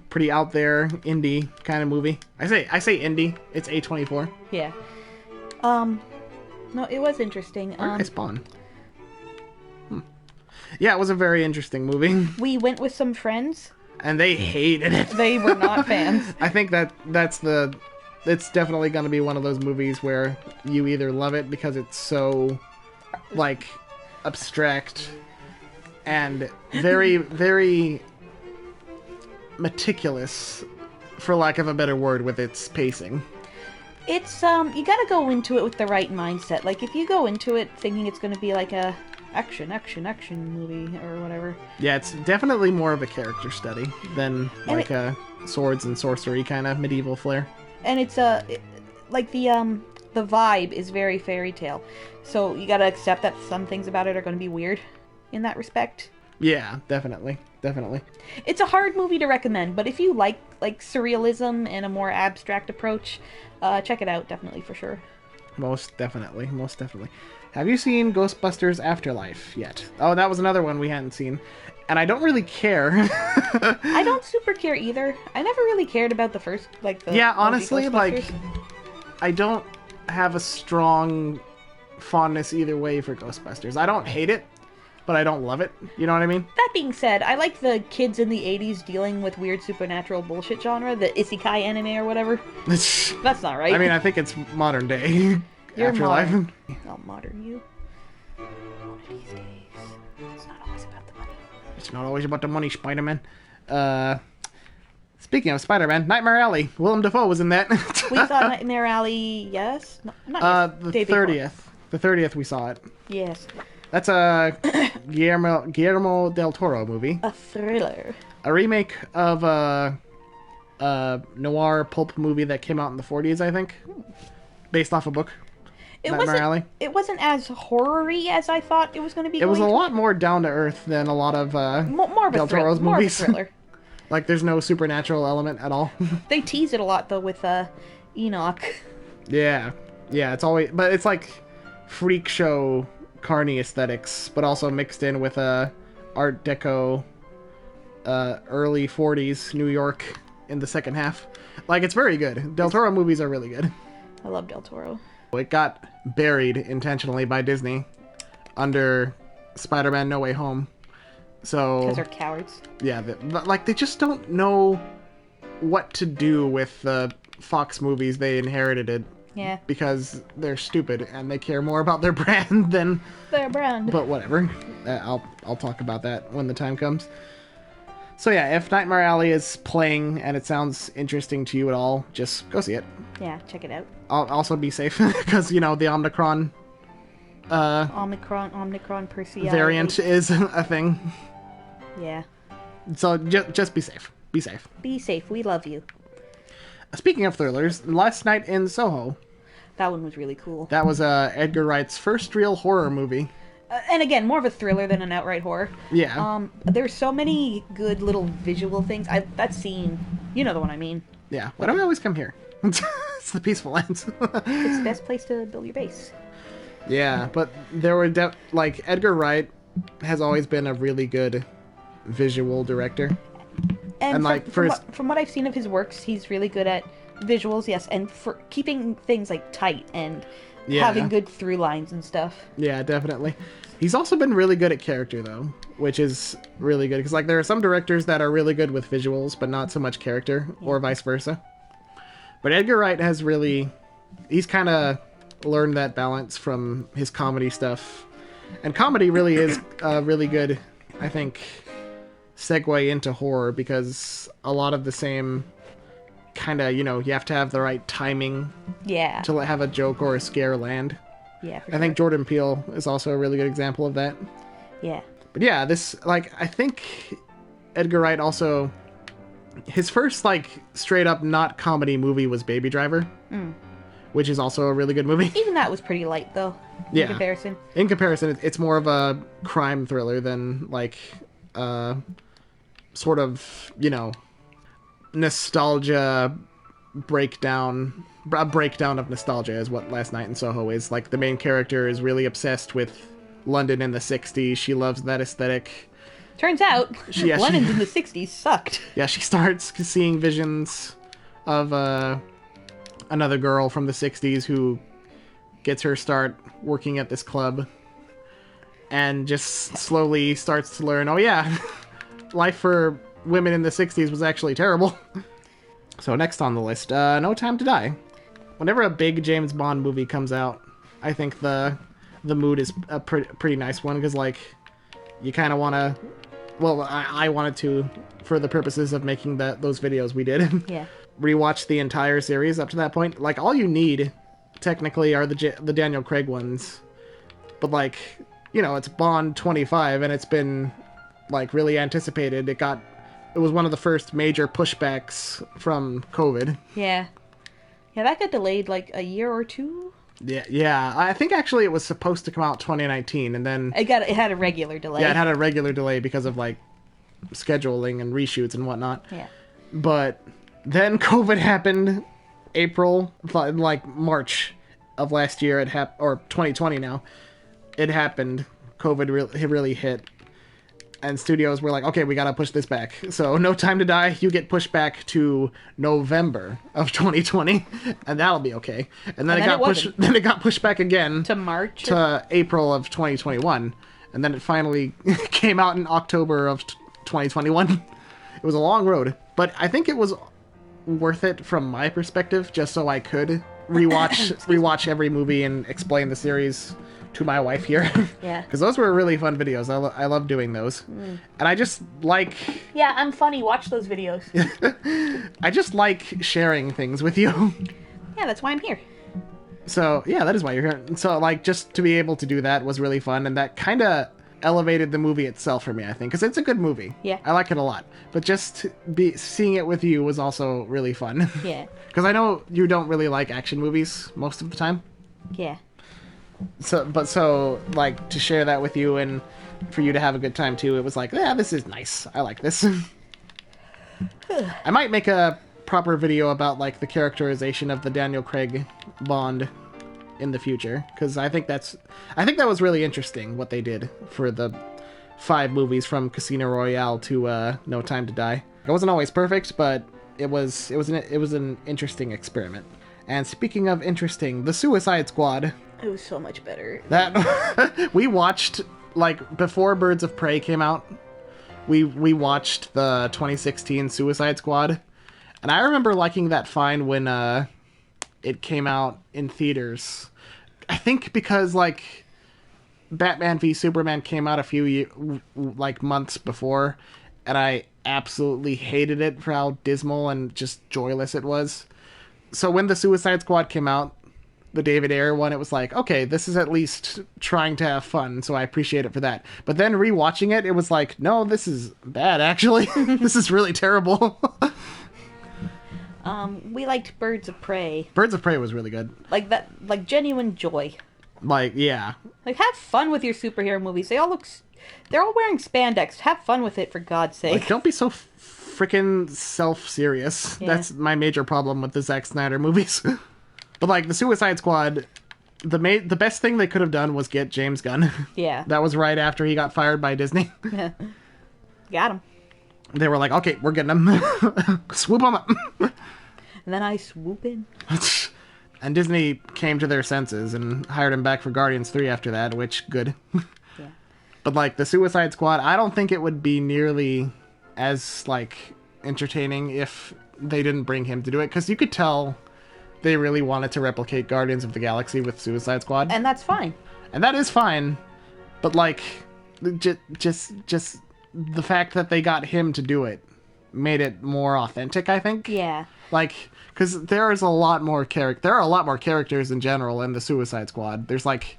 A: pretty out there, indie kind of movie. I say indie. It's A24.
B: Yeah. No, it was interesting.
A: Where did I spawn? Yeah, it was a very interesting movie.
B: We went with some friends.
A: And they hated it.
B: They were not fans.
A: I think it's definitely going to be one of those movies where you either love it because it's so, like, abstract and very, very meticulous, for lack of a better word, with its pacing.
B: It's, you gotta go into it with the right mindset. Like, if you go into it thinking it's gonna be like a action movie or whatever. Yeah,
A: it's definitely more of a character study than like a swords and sorcery kind of medieval flair.
B: And it's like the vibe is very fairy tale. So you gotta accept that some things about it are gonna be weird in that respect.
A: Yeah, definitely.
B: It's a hard movie to recommend, but if you like surrealism and a more abstract approach, check it out, definitely, for sure.
A: Most definitely. Have you seen Ghostbusters Afterlife yet? Oh, that was another one we hadn't seen. And I don't really care.
B: I don't super care either. I never really cared about the first,
A: Yeah, honestly, I don't have a strong fondness either way for Ghostbusters. I don't hate it, but I don't love it. You know what I mean?
B: That being said, I like the kids in the 80s dealing with weird supernatural bullshit genre, the isekai anime or whatever. That's not right.
A: I mean, I think it's modern day.
B: You're
A: Afterlife.
B: Modern. Not modern, you. One of these days. It's not always about the money.
A: It's not always about the money, Spider-Man. Speaking of Spider-Man, Nightmare Alley. Willem Dafoe was in that.
B: We saw Nightmare Alley, yes? No, not
A: the 30th. The 30th we saw it.
B: Yes.
A: That's a Guillermo del Toro movie.
B: A thriller.
A: A remake of a noir pulp movie that came out in the 40s, I think. Based off a book. Nightmare Alley.
B: It wasn't as horror-y as I thought it was going to be.
A: It was a lot more down-to-earth than a lot of Del Toro's movies.
B: More of a thriller.
A: Like, there's no supernatural element at all.
B: They tease it a lot, though, with Enoch.
A: Yeah, it's always... But it's like freak show, carny aesthetics, but also mixed in with Art Deco early 40s New York in the second half. Like, it's very good. Del Toro movies are really good.
B: I love Del Toro.
A: It got buried intentionally by Disney under Spider-Man No Way Home. So,
B: Because they're cowards.
A: yeah, they just don't know what to do with the Fox movies they inherited.
B: Yeah.
A: Because they're stupid and they care more about their brand than
B: Their brand.
A: But whatever. I'll talk about that when the time comes. So yeah, if Nightmare Alley is playing and it sounds interesting to you at all, just go see it.
B: Yeah, check it out.
A: Also be safe because the Omicron
B: Omicron Perseus
A: variant is a thing.
B: Yeah.
A: So just be safe. Be safe.
B: Be safe. We love you.
A: Speaking of thrillers, Last Night in Soho.
B: That one was really cool.
A: That was Edgar Wright's first real horror movie.
B: And again, more of a thriller than an outright horror.
A: Yeah.
B: There's so many good little visual things. That scene, you know the one I mean.
A: Yeah. Why don't we always come here? It's the peaceful ends.
B: It's the best place to build your base.
A: Yeah, but there were Edgar Wright has always been a really good visual director.
B: And from what I've seen of his works, he's really good at visuals, yes, and for keeping things like tight and having good through lines and stuff.
A: Yeah, definitely. He's also been really good at character, though, which is really good. Because there are some directors that are really good with visuals, but not so much character, or vice versa. But Edgar Wright has he's kind of learned that balance from his comedy stuff. And comedy really is a really good, I think, segue into horror, because a lot of the same kind of, you have to have the right timing to have a joke or a scare land.
B: Yeah,
A: I think Jordan Peele is also a really good example of that.
B: Yeah.
A: But yeah, I think Edgar Wright also, his first straight up not comedy movie was Baby Driver, which is also a really good movie.
B: Even that was pretty light though. In comparison.
A: In comparison, it's more of a crime thriller than sort of, nostalgia breakdown. A breakdown of nostalgia is what Last Night in Soho is. The main character is really obsessed with London in the 60s. She loves that aesthetic.
B: Turns out, London in the 60s sucked.
A: Yeah, she starts seeing visions of another girl from the 60s who gets her start working at this club. And just slowly starts to learn, oh yeah, life for women in the 60s was actually terrible. So next on the list, No Time to Die. Whenever a big James Bond movie comes out, I think the mood is a pretty nice one, because you kind of want to, well, I wanted to, for the purposes of making those videos we did, rewatch the entire series up to that point. All you need technically are the Daniel Craig ones, but it's Bond 25 and it's been really anticipated. It was one of the first major pushbacks from COVID.
B: Yeah, that got delayed a year or two.
A: Yeah. I think actually it was supposed to come out 2019, and then
B: it had a regular delay.
A: Yeah, it had a regular delay because of scheduling and reshoots and whatnot.
B: Yeah.
A: But then COVID happened, April, March of last year. Or 2020 now. It happened. COVID really hit. And studios were okay, we gotta push this back. So No Time to Die, you get pushed back to November of 2020, and that'll be okay. And then it got pushed back again
B: to March
A: to April of 2021, and then it finally came out in October of 2021. It was a long road, but I think it was worth it from my perspective, just so I could rewatch every movie and explain the series to my wife here.
B: Yeah.
A: Because those were really fun videos. I love doing those. And I just
B: Yeah, I'm funny. Watch those videos.
A: I just like sharing things with you.
B: Yeah, that's why I'm here.
A: So, yeah, that is why you're here. So, just to be able to do that was really fun, and that kind of elevated the movie itself for me, I think. Because it's a good movie.
B: Yeah.
A: I like it a lot. But just seeing it with you was also really fun.
B: Yeah.
A: Because I know you don't really like action movies most of the time.
B: Yeah.
A: So to share that with you and for you to have a good time too, it was this is nice. I like this. I might make a proper video about the characterization of the Daniel Craig Bond in the future, because I think that was really interesting what they did for the 5 movies from Casino Royale to No Time to Die. It wasn't always perfect, but it was an interesting experiment. And speaking of interesting, The Suicide Squad.
B: It was so much better.
A: That we watched, like, before Birds of Prey came out, we watched the 2016 Suicide Squad. And I remember liking that fine when it came out in theaters. I think because, like, Batman v Superman came out a few months before, and I absolutely hated it for how dismal and just joyless it was. So when the Suicide Squad came out, the David Ayer one, it was like, okay, this is at least trying to have fun, so I appreciate it for that. But then rewatching it, it was like, no, this is bad, actually. This is really terrible.
B: We liked Birds of Prey.
A: Birds of Prey was really good.
B: Like that, like genuine joy.
A: Like, yeah.
B: Like, have fun with your superhero movies. They're all wearing spandex. Have fun with it, for God's sake.
A: Like, don't be so freaking self-serious. Yeah. That's my major problem with the Zack Snyder movies. But, like, the Suicide Squad, the best thing they could have done was get James Gunn.
B: Yeah.
A: That was right after he got fired by Disney.
B: Got him.
A: They were like, okay, we're getting him. Swoop him up.
B: And then I swoop in.
A: And Disney came to their senses and hired him back for Guardians 3 after that, which, good.
B: Yeah.
A: But, like, the Suicide Squad, I don't think it would be nearly as, like, entertaining if they didn't bring him to do it. Because you could tell they really wanted to replicate Guardians of the Galaxy with Suicide Squad.
B: And that's fine.
A: And that is fine. But, like, just the fact that they got him to do it made it more authentic, I think.
B: Yeah. Like,
A: because there are a lot more characters in general in the Suicide Squad. There's, like,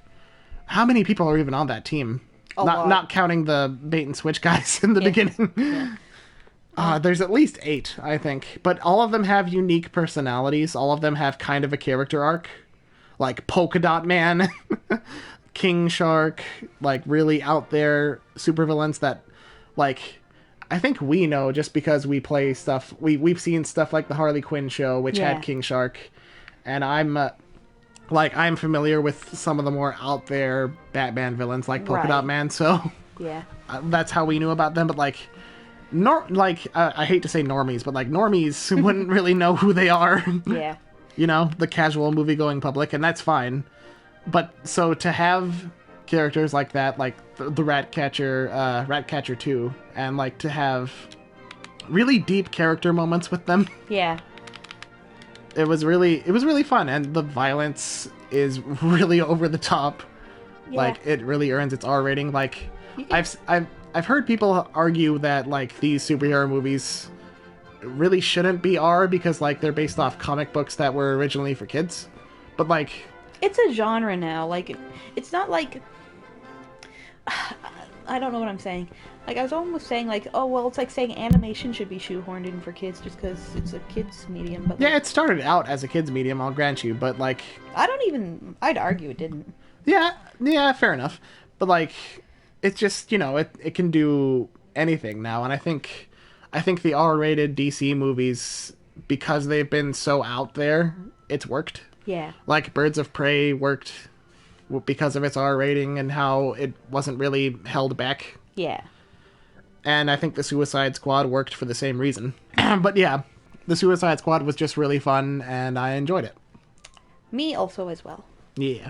A: how many people are even on that team? Not counting the bait and switch guys in the beginning. Yeah. There's at least 8, I think. But all of them have unique personalities. All of them have kind of a character arc. Like Polka Dot Man, King Shark, like really out there supervillains that, like, I think we know just because we play stuff. We've seen stuff like the Harley Quinn show, which had King Shark. And I'm familiar with some of the more out there Batman villains like Polka Dot Man. So
B: yeah,
A: that's how we knew about them. But like, I hate to say normies, but like normies wouldn't really know who they are.
B: Yeah.
A: You know, the casual movie-going public, and that's fine. But so to have characters like that, like the Ratcatcher 2, and like to have really deep character moments with them.
B: Yeah.
A: It was really fun, and the violence is really over the top. Yeah. Like, it really earns its R rating. Like, I've heard people argue that like these superhero movies really shouldn't be R because like they're based off comic books that were originally for kids. But like,
B: it's a genre now. Like, it's not like I don't know what I'm saying. Like, I was almost saying like, oh well, it's like saying animation should be shoehorned in for kids just because it's a kids medium. But
A: yeah, it started out as a kids medium, I'll grant you. But like,
B: I'd argue it didn't.
A: Yeah, fair enough. But like, it's just, you know, it can do anything now, and I think the R-rated DC movies, because they've been so out there, it's worked.
B: Yeah.
A: Like Birds of Prey worked because of its R rating and how it wasn't really held back.
B: Yeah.
A: And I think the Suicide Squad worked for the same reason. But yeah, the Suicide Squad was just really fun, and I enjoyed it.
B: Me also as well.
A: Yeah.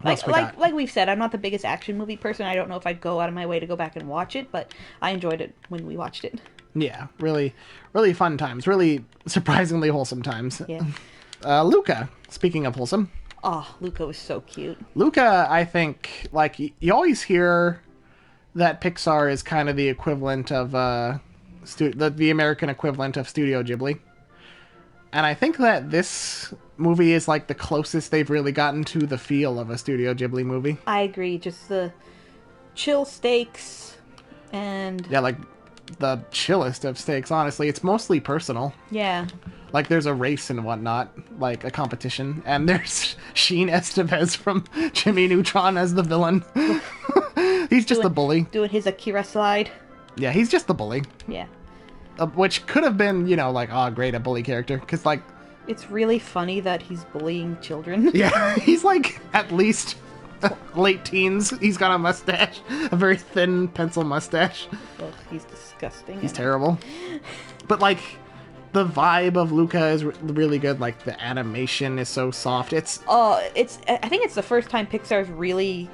B: Like we've said, I'm not the biggest action movie person. I don't know if I'd go out of my way to go back and watch it, but I enjoyed it when we watched it.
A: Yeah, really, really fun times. Really surprisingly wholesome times.
B: Yeah.
A: Luca, speaking of wholesome.
B: Oh, Luca was so cute.
A: Luca, I think, like, you always hear that Pixar is kind of the equivalent of, the American equivalent of Studio Ghibli. And I think that this movie is, like, the closest they've really gotten to the feel of a Studio Ghibli movie.
B: I agree. Just the chill stakes and...
A: Yeah, like, the chillest of stakes, honestly. It's mostly personal.
B: Yeah.
A: Like, there's a race and whatnot, like a competition, and there's Sheen Estevez from Jimmy Neutron as the villain. He's just the bully.
B: Doing his Akira slide.
A: Yeah, he's just the bully.
B: Yeah.
A: Which could have been, you know, like, oh, great, a bully character, because, like...
B: It's really funny that he's bullying children.
A: Yeah, he's, like, at least late teens. He's got a mustache, a very thin pencil mustache.
B: Ugh, he's disgusting.
A: He's terrible. But like, the vibe of Luca is really good. Like, the animation is so soft. I
B: think it's the first time Pixar's really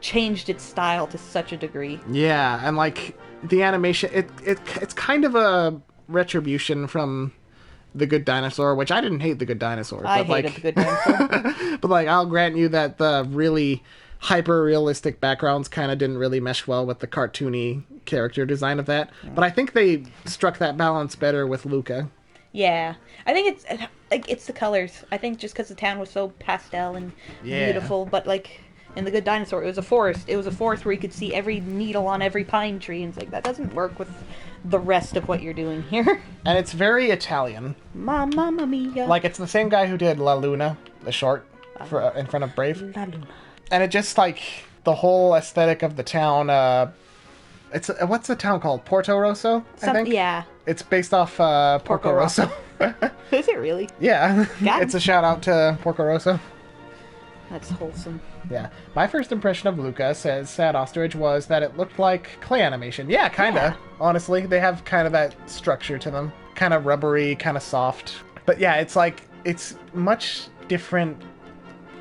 B: changed its style to such a degree.
A: Yeah, and like the animation, it's kind of a retribution from The Good Dinosaur, which I didn't hate The Good Dinosaur.
B: I hated The Good Dinosaur.
A: But like, I'll grant you that the really hyper-realistic backgrounds kind of didn't really mesh well with the cartoony character design of that. Yeah. But I think they struck that balance better with Luca.
B: Yeah. I think it's the colors. I think just because the town was so pastel and beautiful, but like in The Good Dinosaur, it was a forest. It was a forest where you could see every needle on every pine tree, and it's like, that doesn't work with the rest of what you're doing here. And
A: it's very Italian.
B: Mamma mia.
A: Like, it's the same guy who did La Luna, the short, in front of Brave.
B: La Luna.
A: And it just, like, the whole aesthetic of the town, what's the town called? Porto Rosso, I think?
B: Yeah.
A: It's based off Porco Rosso.
B: Is it really?
A: Yeah. It's a shout out to Porco Rosso.
B: That's wholesome.
A: Yeah. My first impression of Luca, says Sad Ostrich, was that it looked like clay animation. Yeah, kind of. Yeah. Honestly, they have kind of that structure to them. Kind of rubbery, kind of soft. But yeah, it's much different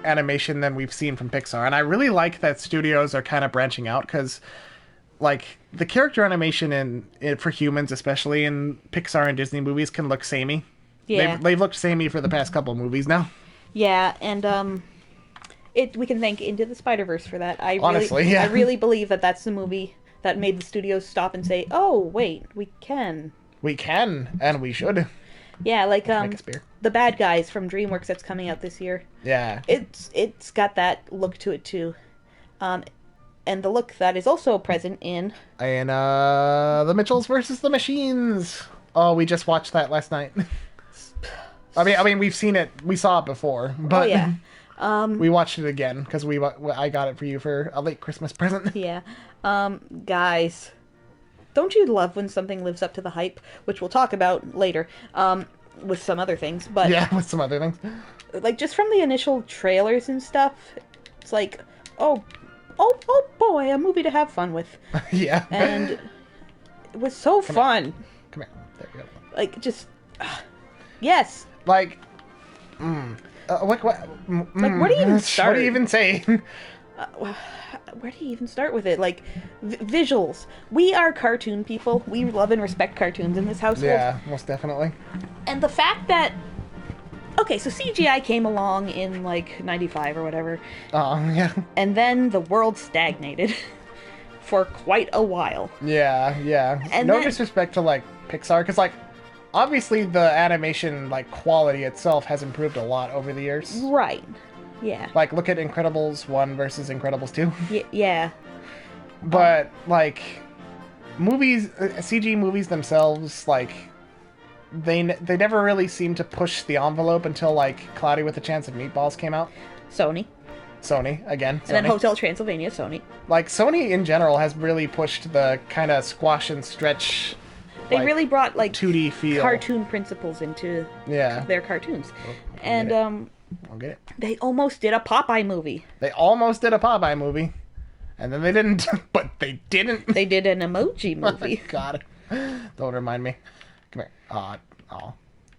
A: animation than we've seen from Pixar. And I really like that studios are kind of branching out, because like the character animation for humans, especially in Pixar and Disney movies, can look samey. Yeah. They've looked samey for the past couple movies now.
B: Yeah, and we can thank Into the Spider-Verse for that.
A: Honestly, yeah.
B: I really believe that that's the movie that made the studios stop and say, "Oh, wait, we can."
A: We can, and we should.
B: Yeah, like The Bad Guys from DreamWorks that's coming out this year.
A: Yeah.
B: It's got that look to it too. And the look that is also present in
A: The Mitchells versus the Machines. Oh, we just watched that last night. I mean, we've seen it. We saw it before, but we watched it again because I got it for you for a late Christmas present.
B: Yeah. Guys, don't you love when something lives up to the hype, which we'll talk about later, with some other things, but
A: yeah, with some other things.
B: Like, just from the initial trailers and stuff, it's like, oh boy, a movie to have fun with.
A: Yeah.
B: And it was so fun.
A: Come here. There we go.
B: Like, just yes.
A: Like, what
B: do you even start?
A: What do you even say?
B: Where do you even start with it? Like, visuals. We are cartoon people. We love and respect cartoons in this household.
A: Yeah, most definitely.
B: And the fact that... Okay, so CGI came along in, like, 95 or whatever.
A: Yeah.
B: And then the world stagnated for quite a while.
A: Yeah. And no disrespect to, like, Pixar, because, like, obviously the animation, like, quality itself has improved a lot over the years.
B: Right. Yeah.
A: Like, look at Incredibles 1 versus Incredibles 2.
B: Yeah.
A: But, like, movies, CG movies themselves, like, they never really seemed to push the envelope until, like, Cloudy with a Chance of Meatballs came out.
B: Sony,
A: again. Sony.
B: And then Hotel Transylvania, Sony.
A: Like, Sony in general has really pushed the kind of squash and stretch.
B: They really brought, like,
A: 2D feel.
B: Cartoon principles into their cartoons.
A: I'll get it.
B: They almost did a Popeye movie.
A: And then they didn't. But they didn't.
B: They did an emoji movie.
A: Oh, God. Don't remind me. Come here.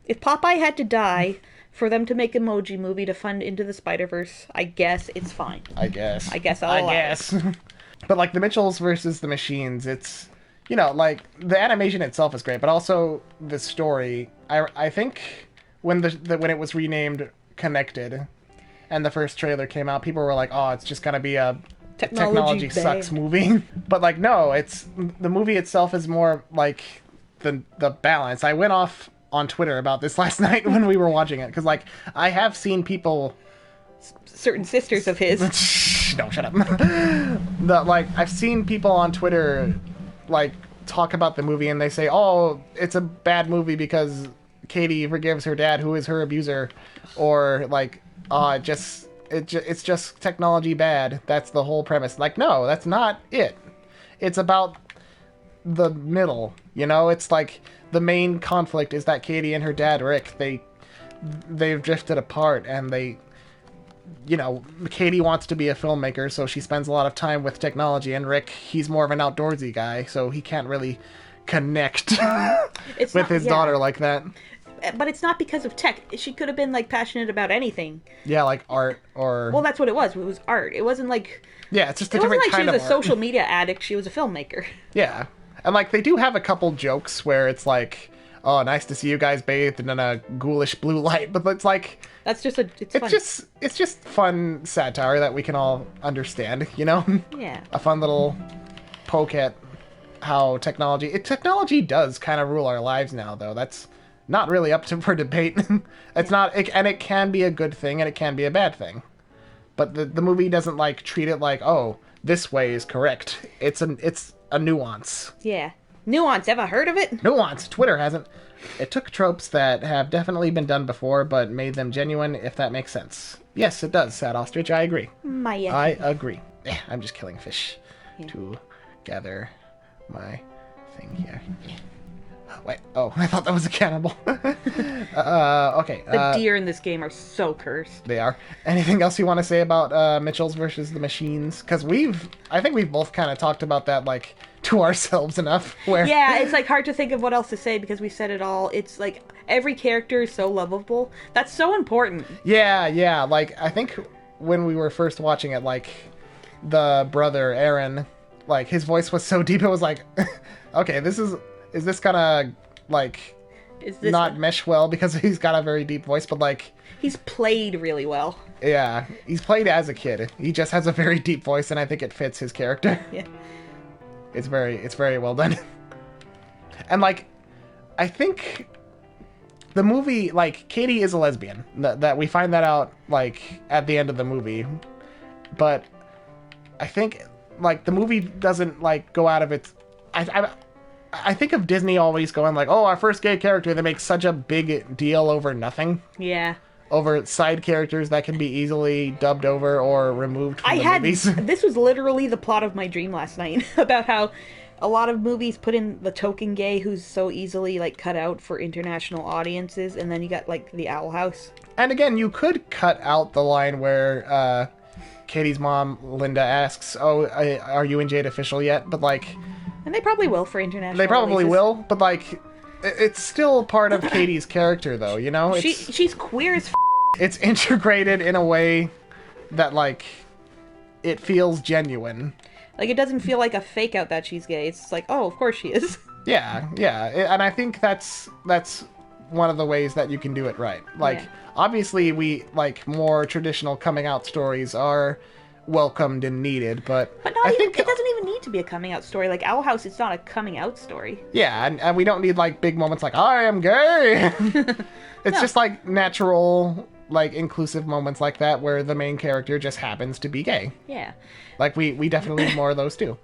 B: If Popeye had to die for them to make an emoji movie to fund Into the Spider-Verse, I guess it's fine.
A: I guess.
B: I'll allow it.
A: But, like, the Mitchells versus the Machines, it's... You know, like, the animation itself is great, but also the story. I think when it was renamed Connected and the first trailer came out, people were like, oh, it's just gonna be a technology sucks movie. But, like, no, the movie itself is more like the balance. I went off on Twitter about this last night when we were watching it, because, like, I have seen people...
B: Certain sisters of his.
A: No, shut up. I've seen people on Twitter... like, talk about the movie and they say, oh, it's a bad movie because Katie forgives her dad who is her abuser, or like, it's just technology bad, that's the whole premise. Like, no, that's not it. It's about the middle, you know? It's like the main conflict is that Katie and her dad Rick, they've drifted apart, and you know, Katie wants to be a filmmaker, so she spends a lot of time with technology, and Rick, he's more of an outdoorsy guy, so he can't really connect with his daughter like that.
B: But it's not because of tech. She could have been, like, passionate about anything.
A: Yeah, like art or...
B: Well, that's what it was. It was art. It wasn't like...
A: Yeah, it's just a different kind of art.
B: She was a social media addict. She was a filmmaker.
A: Yeah. And, like, they do have a couple jokes where it's like, oh, nice to see you guys bathed in a ghoulish blue light. But it's like...
B: That's just a... It's fun.
A: It's just fun satire that we can all understand, you know?
B: Yeah.
A: A fun little poke at how technology does kind of rule our lives now, though. That's not really up for debate. It's not, and it can be a good thing and it can be a bad thing. But the movie doesn't like treat it like, oh, this way is correct. It's a nuance.
B: Yeah. Nuance, ever heard of it?
A: Nuance. Twitter hasn't. It took tropes that have definitely been done before, but made them genuine, if that makes sense. Yes, it does, Sad Ostrich. I agree. I agree. I'm just killing fish to gather my thing here. Wait, oh, I thought that was a cannibal. Okay.
B: The deer in this game are so cursed.
A: They are. Anything else you want to say about Mitchell's versus the Machines? Because I think we've both kind of talked about that, like, to ourselves enough. Where...
B: Yeah, it's, like, hard to think of what else to say because we said it all. It's, like, every character is so lovable. That's so important.
A: Yeah. Like, I think when we were first watching it, like, the brother, Aaron, like, his voice was so deep, it was like, okay, is this gonna, like, not mesh well because he's got a very deep voice, but, like...
B: He's played really well.
A: Yeah, he's played as a kid. He just has a very deep voice, and I think it fits his character.
B: Yeah.
A: It's very well done. And, like, I think the movie, like, Katie is a lesbian. That we find that out, like, at the end of the movie. But I think, like, the movie doesn't, like, go out of its... I think of Disney always going like, oh, our first gay character, they make such a big deal over nothing.
B: Yeah.
A: Over side characters that can be easily dubbed over or removed from the movies.
B: This was literally the plot of my dream last night, about how a lot of movies put in the token gay who's so easily, like, cut out for international audiences, and then you got, like, the Owl House.
A: And again, you could cut out the line where Katie's mom, Linda, asks, oh, are you and Jade official yet? But, like...
B: And they probably will for international
A: They probably
B: releases.
A: will, but, like, it's still part of Katie's character, though, you know?
B: She's queer as f***.
A: It's integrated in a way that, like, it feels genuine.
B: Like, it doesn't feel like a fake out that she's gay. It's like, oh, of course she is.
A: Yeah. And I think that's one of the ways that you can do it right. Like, obviously, we, more traditional coming out stories are welcomed and needed, but I think
B: it doesn't even need to be a coming out story. Like, Owl House, it's not a coming out story.
A: Yeah, and we don't need, like, big moments like, I am gay! It's just, like, natural, like, inclusive moments like that where the main character just happens to be gay.
B: Yeah.
A: Like, we definitely need more of those, too.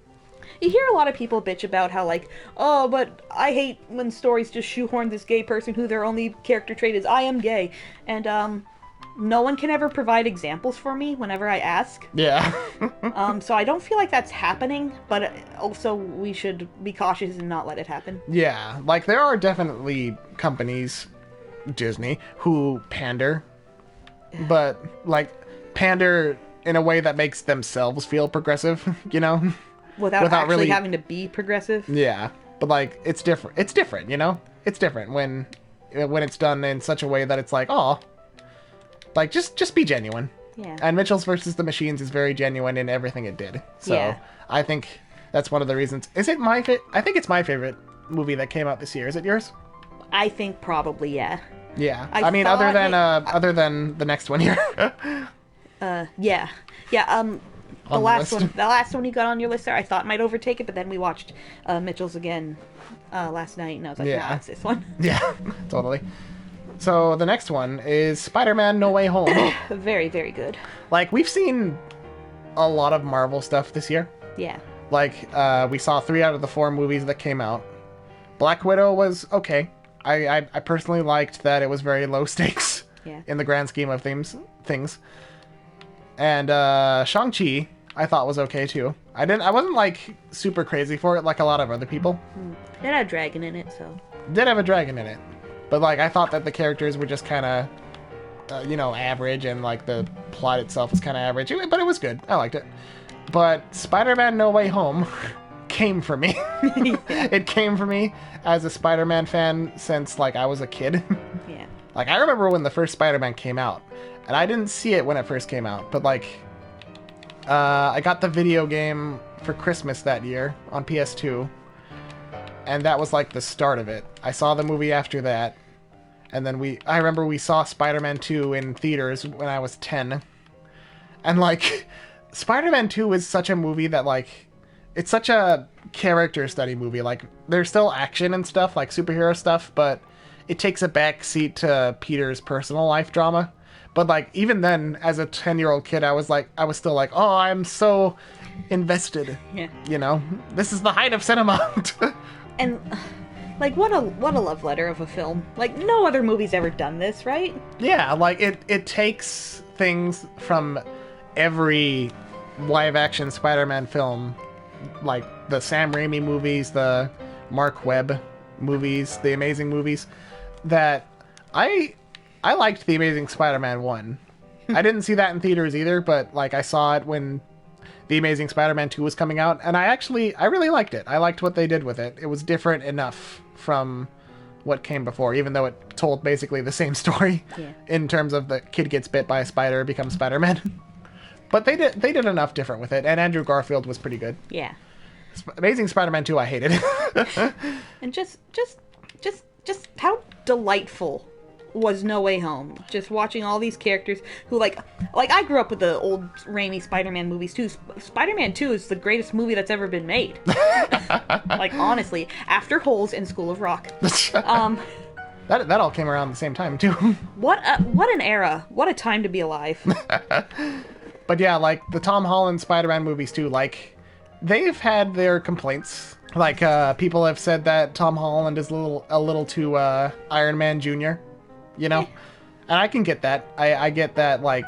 B: You hear a lot of people bitch about how, like, oh, but I hate when stories just shoehorn this gay person who their only character trait is, I am gay. And, no one can ever provide examples for me whenever I ask.
A: Yeah.
B: So I don't feel like that's happening, but also we should be cautious and not let it happen.
A: Yeah, like, there are definitely companies, Disney, who pander, but, like, pander in a way that makes themselves feel progressive, you know?
B: Without actually really having to be progressive?
A: Yeah, but, like, it's different. It's different, you know? It's different when it's done in such a way that it's like, oh, like, just be genuine.
B: Yeah.
A: And Mitchell's versus the Machines is very genuine in everything it did. So I think that's one of the reasons. Is it my I think it's my favorite movie that came out this year. Is it yours?
B: I think probably, yeah.
A: Yeah. I mean, other than the next one here.
B: Yeah. The last one you got on your list there, I thought might overtake it, but then we watched Mitchell's again last night, and I was like, nah, it's this one.
A: Yeah, totally. So the next one is Spider-Man No Way Home.
B: Very, very good.
A: Like, we've seen a lot of Marvel stuff this year.
B: Yeah.
A: Like, we saw 3 out of the 4 movies that came out. Black Widow was okay. I personally liked that it was very low stakes in the grand scheme of things. And Shang-Chi, I thought was okay too. I wasn't, like, super crazy for it like a lot of other people.
B: It had a dragon in it, so.
A: Did have a dragon in it. But, like, I thought that the characters were just kind of average, and like the plot itself was kind of average, but it was good. I liked it. But Spider-Man No Way Home came for me.
B: Yeah.
A: It came for me as a Spider-Man fan since like I was a kid.
B: Yeah.
A: Like I remember when the first Spider-Man came out, and I didn't see it when it first came out, but like I got the video game for Christmas that year on PS2, and that was like the start of it. I saw the movie after that, and then I remember we saw Spider-Man 2 in theaters when I was 10, and like Spider-Man 2 is such a movie that like it's such a character study movie. Like there's still action and stuff, like superhero stuff, but it takes a back seat to Peter's personal life drama. But like even then, as a 10-year-old kid, I was still like, oh, I'm so invested.
B: Yeah.
A: This is the height of cinema.
B: And like what a love letter of a film. Like no other movie's ever done this, right?
A: Yeah, like it takes things from every live action Spider-Man film, like the Sam Raimi movies, the Mark Webb movies, the Amazing movies, that I liked The Amazing Spider-Man 1. I didn't see that in theaters either, but like I saw it when The Amazing Spider-Man 2 was coming out, and I really liked it. I liked what they did with it. It was different enough from what came before, even though it told basically the same story.
B: Yeah.
A: In terms of the kid gets bit by a spider, becomes Spider-Man. But they did enough different with it, and Andrew Garfield was pretty good.
B: Yeah.
A: Amazing Spider-Man 2, I hated.
B: And just how delightful was No Way Home. Just watching all these characters who like I grew up with the old Raimi Spider-Man movies too. Spider-Man 2 is the greatest movie that's ever been made. Like honestly, after Holes and School of Rock.
A: That all came around the same time too.
B: What an era. What a time to be alive.
A: But yeah, like the Tom Holland Spider-Man movies too, like they've had their complaints. Like people have said that Tom Holland is a little too Iron Man Jr., And I can get that. I get that, like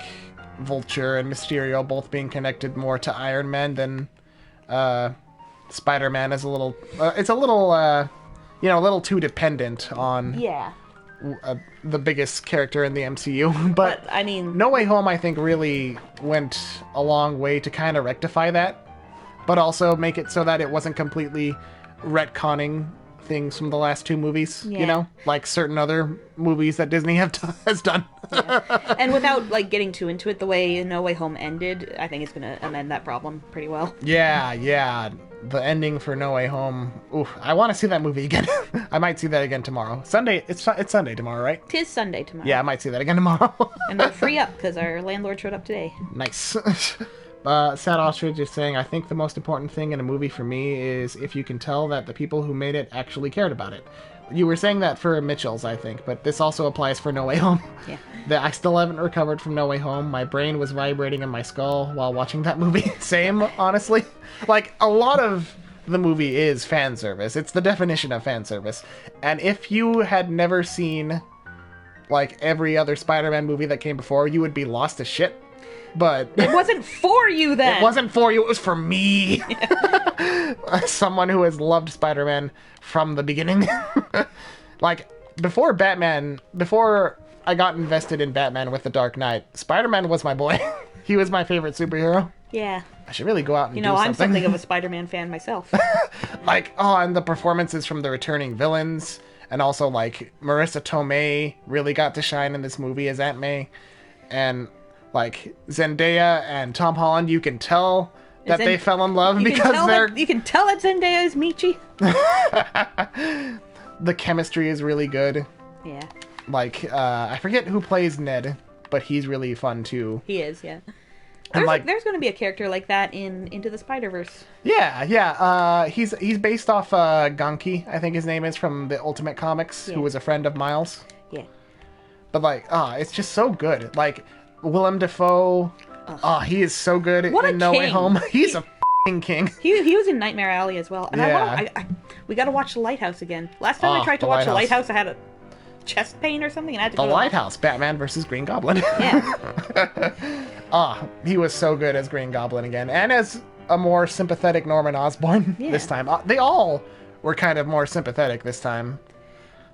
A: Vulture and Mysterio both being connected more to Iron Man than Spider-Man is a little a little too dependent on the biggest character in the MCU. But
B: I mean,
A: No Way Home, I think, really went a long way to kind of rectify that, but also make it so that it wasn't completely retconning things from the last two movies, like certain other movies that Disney has done.
B: Yeah. And without like getting too into it, the way No Way Home ended, I think it's going to amend that problem pretty well.
A: Yeah. The ending for No Way Home. Ooh, I want to see that movie again. I might see that again tomorrow. Sunday. It's Sunday tomorrow, right?
B: 'Tis Sunday tomorrow.
A: Yeah, I might see that again tomorrow.
B: And we're free up because our landlord showed up today.
A: Nice. Sad Ostrich is saying, I think the most important thing in a movie for me is if you can tell that the people who made it actually cared about it. You were saying that for Mitchell's, I think, but this also applies for No Way Home.
B: Yeah.
A: That I still haven't recovered from No Way Home. My brain was vibrating in my skull while watching that movie. Same, honestly. Like, a lot of the movie is fan service. It's the definition of fan service. And if you had never seen, like, every other Spider-Man movie that came before, you would be lost to shit. But
B: it wasn't for you then.
A: It wasn't for you. It was for me. Someone who has loved Spider-Man from the beginning. Like before I got invested in Batman with The Dark Knight, Spider-Man was my boy. He was my favorite superhero.
B: Yeah.
A: I should really go out and do something.
B: I'm something of a Spider-Man fan myself.
A: And the performances from the returning villains, and also like Marissa Tomei really got to shine in this movie as Aunt May, and like Zendaya and Tom Holland, you can tell that they fell in love because
B: you can tell that Zendaya is Michi.
A: The chemistry is really good.
B: Yeah.
A: Like I forget who plays Ned, but he's really fun too.
B: He is, yeah.
A: There's
B: going to be a character like that in Into the Spider-Verse.
A: Yeah. He's based off Ganke, I think his name is, from the Ultimate Comics, who was a friend of Miles.
B: Yeah.
A: But like, it's just so good. Like Willem Dafoe, he is so good in No Way Home. He's a f***ing king.
B: He was in Nightmare Alley as well. And we got to watch The Lighthouse again. Last time I tried to watch The Lighthouse, I had a chest pain or something, and I had to go
A: The Lighthouse, Batman versus Green Goblin.
B: Yeah.
A: He was so good as Green Goblin again, and as a more sympathetic Norman Osborn this time. They all were kind of more sympathetic this time.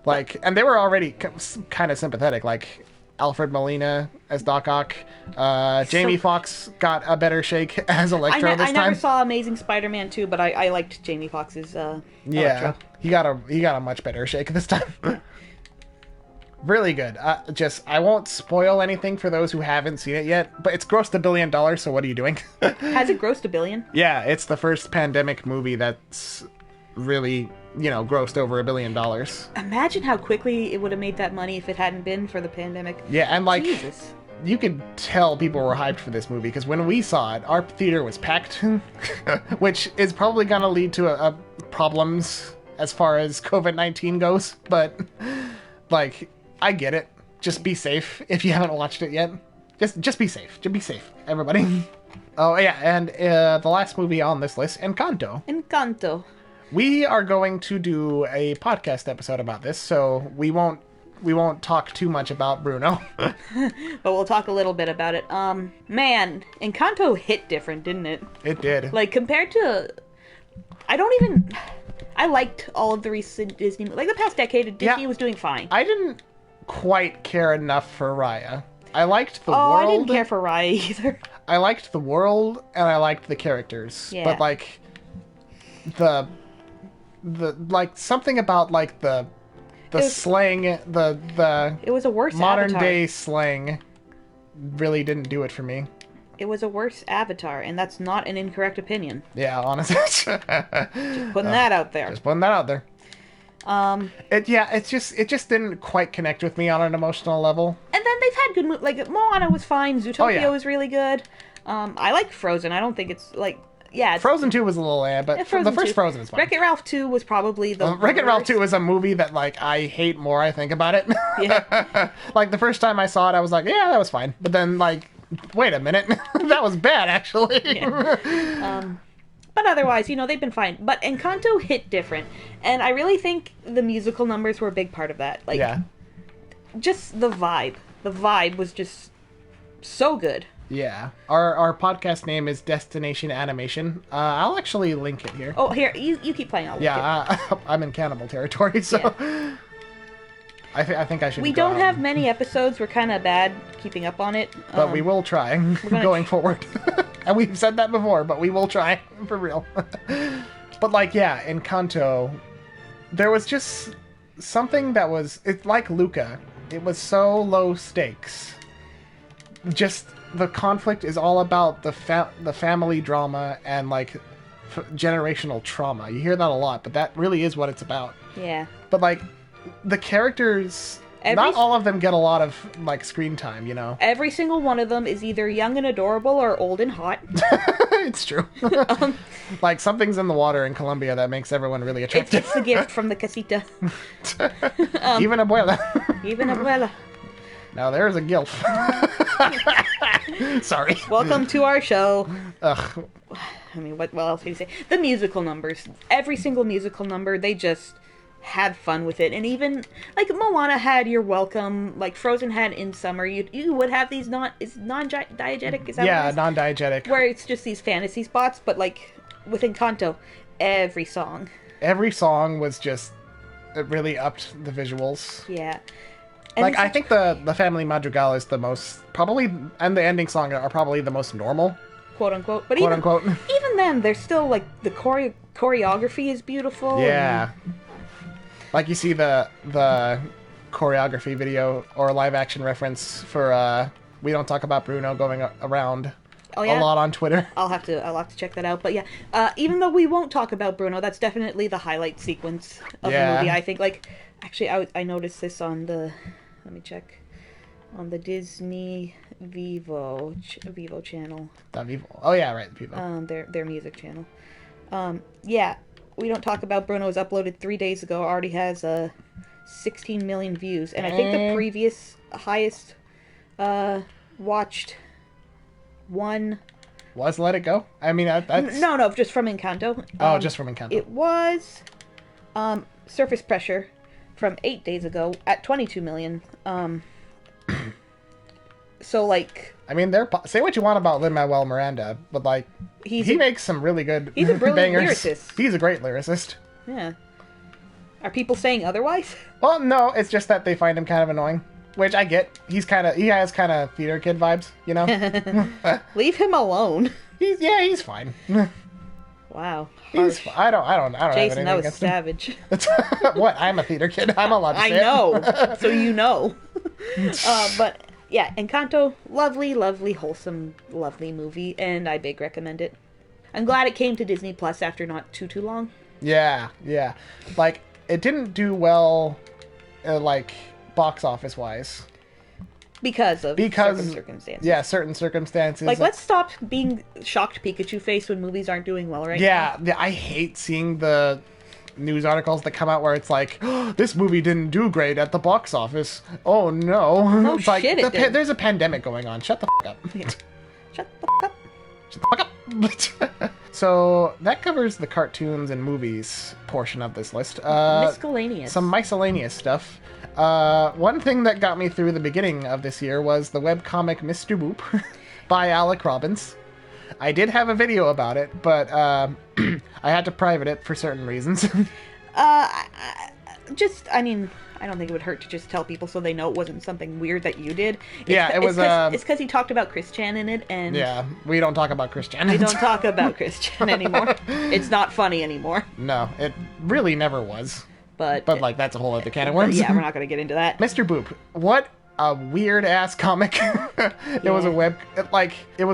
A: Like, and they were already kind of sympathetic. Like, Alfred Molina as Doc Ock. Jamie Foxx got a better shake as Electro this time.
B: I never saw Amazing Spider-Man 2, but I liked Jamie Foxx's Electro.
A: He got a much better shake this time. Really good. I won't spoil anything for those who haven't seen it yet, but it's grossed $1 billion, so what are you doing?
B: Has it grossed $1 billion?
A: Yeah, it's the first pandemic movie that's really, grossed over $1 billion.
B: Imagine how quickly it would have made that money if it hadn't been for the pandemic.
A: Yeah, and
B: Jesus.
A: You could tell people were hyped for this movie, because when we saw it, our theater was packed, which is probably going to lead to problems as far as COVID-19 goes, but, I get it. Just be safe if you haven't watched it yet. Just be safe. Just be safe, everybody. Oh, yeah, and the last movie on this list, Encanto.
B: Encanto.
A: We are going to do a podcast episode about this, so we won't talk too much about Bruno.
B: But we'll talk a little bit about it. Man, Encanto hit different, didn't it?
A: It did.
B: Compared to... I liked all of the recent Disney... the past decade, Disney was doing fine.
A: I didn't quite care enough for Raya. I liked the
B: world.
A: Oh,
B: I didn't care for Raya either.
A: I liked the world, and I liked the characters.
B: Yeah.
A: But, something about, the slang,
B: it was a worse
A: modern
B: Avatar.
A: day slang really didn't do it for me.
B: It was a worse Avatar, and that's not an incorrect opinion.
A: Yeah, honestly.
B: Just putting that out there.
A: Just putting that out there. It just didn't quite connect with me on an emotional level.
B: And then they've had good movies. Moana was fine. Zootopia was really good. I like Frozen. I don't think it's
A: Frozen 2 was a little but the first Frozen is fine.
B: Wreck-It Ralph 2 was probably the
A: Wreck-It Ralph 2 is a movie that, I hate more I think about it.
B: Yeah.
A: The first time I saw it, I was like, yeah, that was fine. But then, wait a minute. That was bad, actually.
B: Yeah. But otherwise, they've been fine. But Encanto hit different. And I really think the musical numbers were a big part of that. Just the vibe. The vibe was just so good.
A: Yeah. Our podcast name is Destination Animation. I'll actually link it here.
B: Oh, here. You keep playing. I'll link it.
A: I'm in cannibal territory, so... Yeah. I think I should
B: We don't have many episodes. We're kind of bad keeping up on it.
A: But we will try going forward. And we've said that before, but we will try, for real. But, Encanto, there was just something that was... It's like Luca. It was so low stakes. Just, the conflict is all about the family drama and, generational trauma. You hear that a lot, but that really is what it's about.
B: Yeah.
A: But, the characters... Not all of them get a lot of, screen time,
B: Every single one of them is either young and adorable or old and hot.
A: It's true. Something's in the water in Colombia that makes everyone really attractive.
B: It's the gift from the casita.
A: Even abuela.
B: Even abuela.
A: Now there's a gilf. Sorry.
B: Welcome to our show.
A: Ugh.
B: I mean, what else can you say? The musical numbers. Every single musical number, they just... had fun with it. And even Moana had You're Welcome, Frozen had In Summer. You would have these non-diegetic, is that what it is?
A: Non-diegetic,
B: where it's just these fantasy spots, but with Encanto, every song
A: was just, it really upped the visuals.
B: Yeah. And
A: I think the Family Madrigal is the most probably, and the ending song are probably the most normal,
B: quote unquote, but
A: unquote.
B: Even then there's still the choreography is beautiful.
A: Yeah. You see the choreography video or live action reference for We Don't Talk About Bruno going around a lot on Twitter.
B: I'll have to check that out. But yeah, even though we won't talk about Bruno, that's definitely the highlight sequence of the movie. I think actually I noticed this on the let me check on the Disney Vivo channel.
A: Vivo. Oh yeah, right, Vivo.
B: Their music channel. Yeah. We Don't Talk About Bruno was uploaded 3 days ago. Already has 16 million views, and I think the previous highest watched one
A: was Let It Go. I mean, that's
B: no, just from Encanto.
A: Just from Encanto.
B: It was Surface Pressure from 8 days ago at 22 million. So I
A: mean, say what you want about Lin-Manuel Miranda, but he makes some really good
B: he's a brilliant
A: bangers.
B: Lyricist.
A: He's a great lyricist.
B: Yeah. Are people saying otherwise?
A: Well, no, it's just that they find him kind of annoying. Which I get. He has kind of theater kid vibes, you know?
B: Leave him alone.
A: He's fine.
B: Wow.
A: He's
B: Harsh.
A: I don't have
B: Jason,
A: anything
B: that was
A: against him.
B: savage.
A: What? I'm a theater kid. I'm allowed to say
B: I
A: it.
B: know. So you know. But yeah, Encanto, lovely, lovely, wholesome, lovely movie, and I big recommend it. I'm glad it came to Disney Plus after not too long.
A: Yeah. Like, it didn't do well, like, box office wise.
B: Because certain circumstances.
A: Yeah, certain circumstances.
B: Like, let's stop being shocked Pikachu face when movies aren't doing well now.
A: Yeah, I hate seeing the news articles that come out where it's like, oh, this movie didn't do great at the box office. Oh, no.
B: Oh,
A: it's like,
B: shit, it didn't.
A: There's a pandemic going on. Shut the f*** up.
B: Yeah. Shut the f*** up.
A: Shut the fuck up. So that covers the cartoons and movies portion of this list.
B: Miscellaneous.
A: Some miscellaneous stuff. One thing that got me through the beginning of this year was the webcomic Mr. Boop by Alec Robbins. I did have a video about it, but I had to private it for certain reasons.
B: I don't think it would hurt to just tell people so they know it wasn't something weird that you did.
A: It's
B: because he talked about Chris Chan in it, and
A: yeah, we don't talk about Chris Chan.
B: we don't talk about Chris Chan anymore. It's not funny anymore.
A: No, it really never was.
B: But
A: like, that's a whole other can of worms.
B: Yeah, we're not going to get into that.
A: Mr. Boop, what a weird ass comic. It was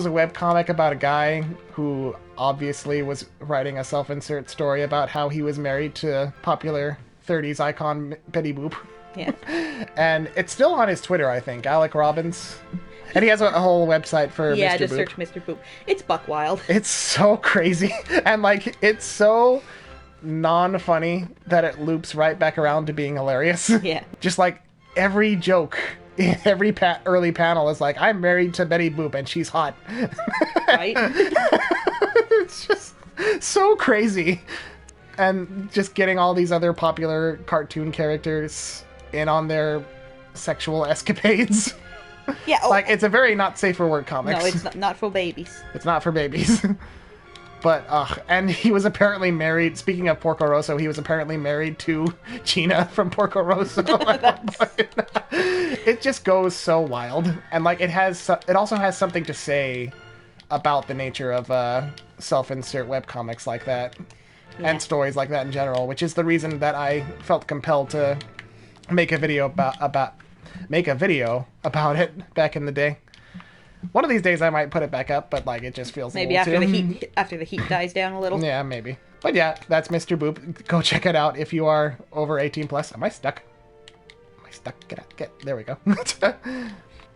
A: a web comic about a guy who obviously was writing a self-insert story about how he was married to popular 30s icon Betty Boop.
B: Yeah.
A: And it's still on his Twitter, I think, Alec Robbins. And he has a whole website for Mr. Boop.
B: Yeah, just search Mr. Boop. It's buck wild.
A: It's so crazy. And, like, it's so non-funny that it loops right back around to being hilarious.
B: Yeah.
A: Just, like, every joke in every early panel is like, I'm married to Betty Boop and she's hot.
B: Right?
A: It's just so crazy. And just getting all these other popular cartoon characters in on their sexual escapades.
B: Yeah. Oh,
A: Like, it's a very not safe for work comic.
B: no, it's not for babies.
A: It's not for babies. But, and he was apparently married, speaking of Porco Rosso, he was apparently married to Gina from Porco Rosso. It just goes so wild. And, like, it also has something to say about the nature of self-insert webcomics like that.
B: Yeah.
A: And stories like that in general, which is the reason that I felt compelled to make a video about it back in the day. One of these days I might put it back up, but like it just feels
B: Maybe
A: a little
B: after the heat dies down a little.
A: Yeah, maybe. But yeah, that's Mr. Boop. Go check it out if you are over 18 plus. Am I stuck? There we go.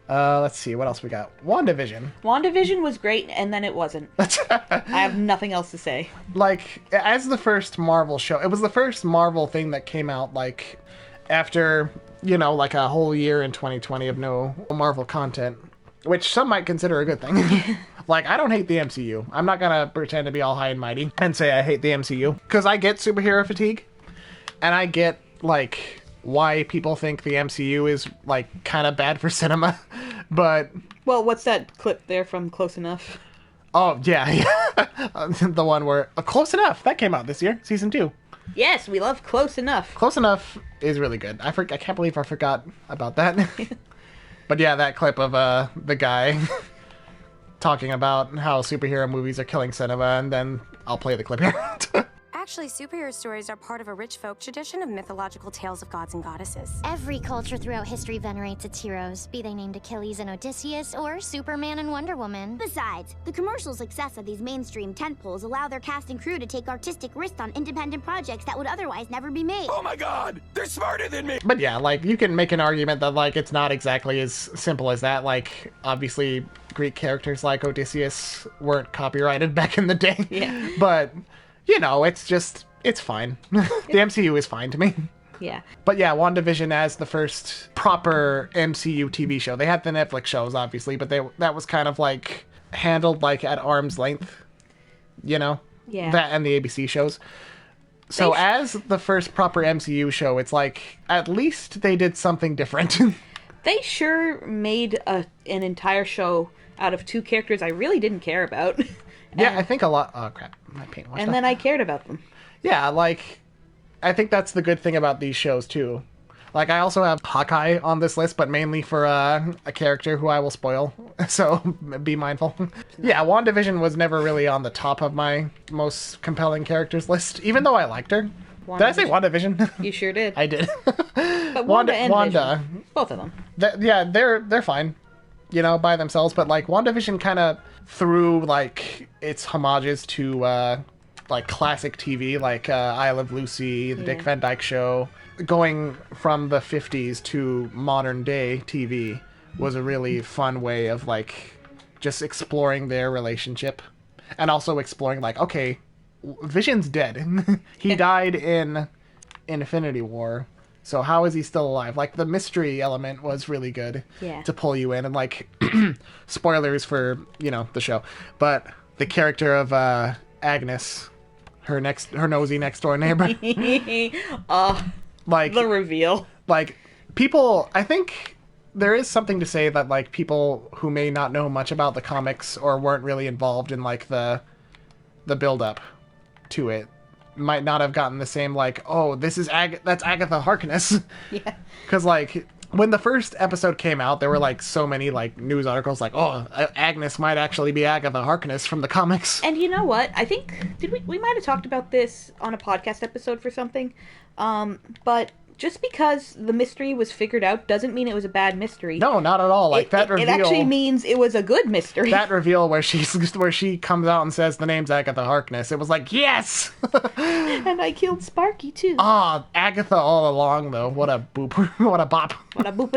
A: Let's see what else we got. WandaVision.
B: WandaVision was great, and then it wasn't. I have nothing else to say.
A: Like, as the first Marvel show, it was the first Marvel thing that came out, like, after, like a whole year in 2020 of no Marvel content, which some might consider a good thing. Like, I don't hate the MCU. I'm not gonna pretend to be all high and mighty and say I hate the MCU, because I get superhero fatigue, and I get, like, why people think the MCU is, like, kind of bad for cinema, but...
B: Well, what's that clip there from Close Enough?
A: Oh, yeah. The one where... Close Enough! That came out this year, season 2.
B: Yes, we love Close Enough.
A: Close Enough is really good. I can't believe I forgot about that. But yeah, that clip of the guy talking about how superhero movies are killing cinema, and then I'll play the clip here.
C: Actually, superhero stories are part of a rich folk tradition of mythological tales of gods and goddesses.
D: Every culture throughout history venerates its heroes, be they named Achilles and Odysseus, or Superman and Wonder Woman.
E: Besides, the commercial success of these mainstream tentpoles allow their cast and crew to take artistic risks on independent projects that would otherwise never be made.
F: Oh my god, they're smarter than me!
A: But yeah, like, you can make an argument that, like, it's not exactly as simple as that. Like, obviously, Greek characters like Odysseus weren't copyrighted back in the day.
B: Yeah.
A: But... it's fine. The MCU is fine to me.
B: Yeah.
A: But yeah, WandaVision as the first proper MCU TV show. They had the Netflix shows, obviously, but that was kind of like handled like at arm's length,
B: Yeah.
A: That and the ABC shows. So as the first proper MCU show, it's like, at least they did something different.
B: They sure made an entire show out of two characters I really didn't care about.
A: Yeah, I think a lot... Oh, crap. My paint washed
B: And
A: off.
B: then I cared about them.
A: Yeah, like, I think that's the good thing about these shows, too. Like, I also have Hawkeye on this list, but mainly for a character who I will spoil, so be mindful. Yeah, WandaVision was never really on the top of my most compelling characters list, even though I liked her. Did I say WandaVision?
B: You sure did.
A: I did.
B: But Wanda and Vision, both of them.
A: Yeah, they're fine, you know, by themselves, but, like, WandaVision kind of threw, like, its homages to, like, classic TV, like I Love Lucy, The Dick Van Dyke Show. Going from the 50s to modern day TV was a really fun way of, like, just exploring their relationship. And also exploring, like, okay, Vision's dead. He died in Infinity War. So how is he still alive? Like, the mystery element was really good to pull you in. And, like, spoilers for, you know, the show. But the character of Agnes, her nosy next door neighbor. Like,
B: the reveal.
A: Like, people, I think there is something to say that, like, people who may not know much about the comics or weren't really involved in, like, the build-up to it might not have gotten the same, like, oh, this is that's Agatha Harkness.
B: Yeah.
A: Because, like, when the first episode came out, there were, like, so many, like, news articles like, oh, Agnes might actually be Agatha Harkness from the comics.
B: And you know what? I think, we might have talked about this on a podcast episode for something, but just because the mystery was figured out doesn't mean it was a bad mystery.
A: No, not at all. Like, that reveal...
B: It actually means it was a good mystery.
A: That reveal where she comes out and says the name's Agatha Harkness, it was like, yes!
B: And I killed Sparky, too.
A: Ah, Agatha all along, though. What a boop. What a bop.
B: What a boop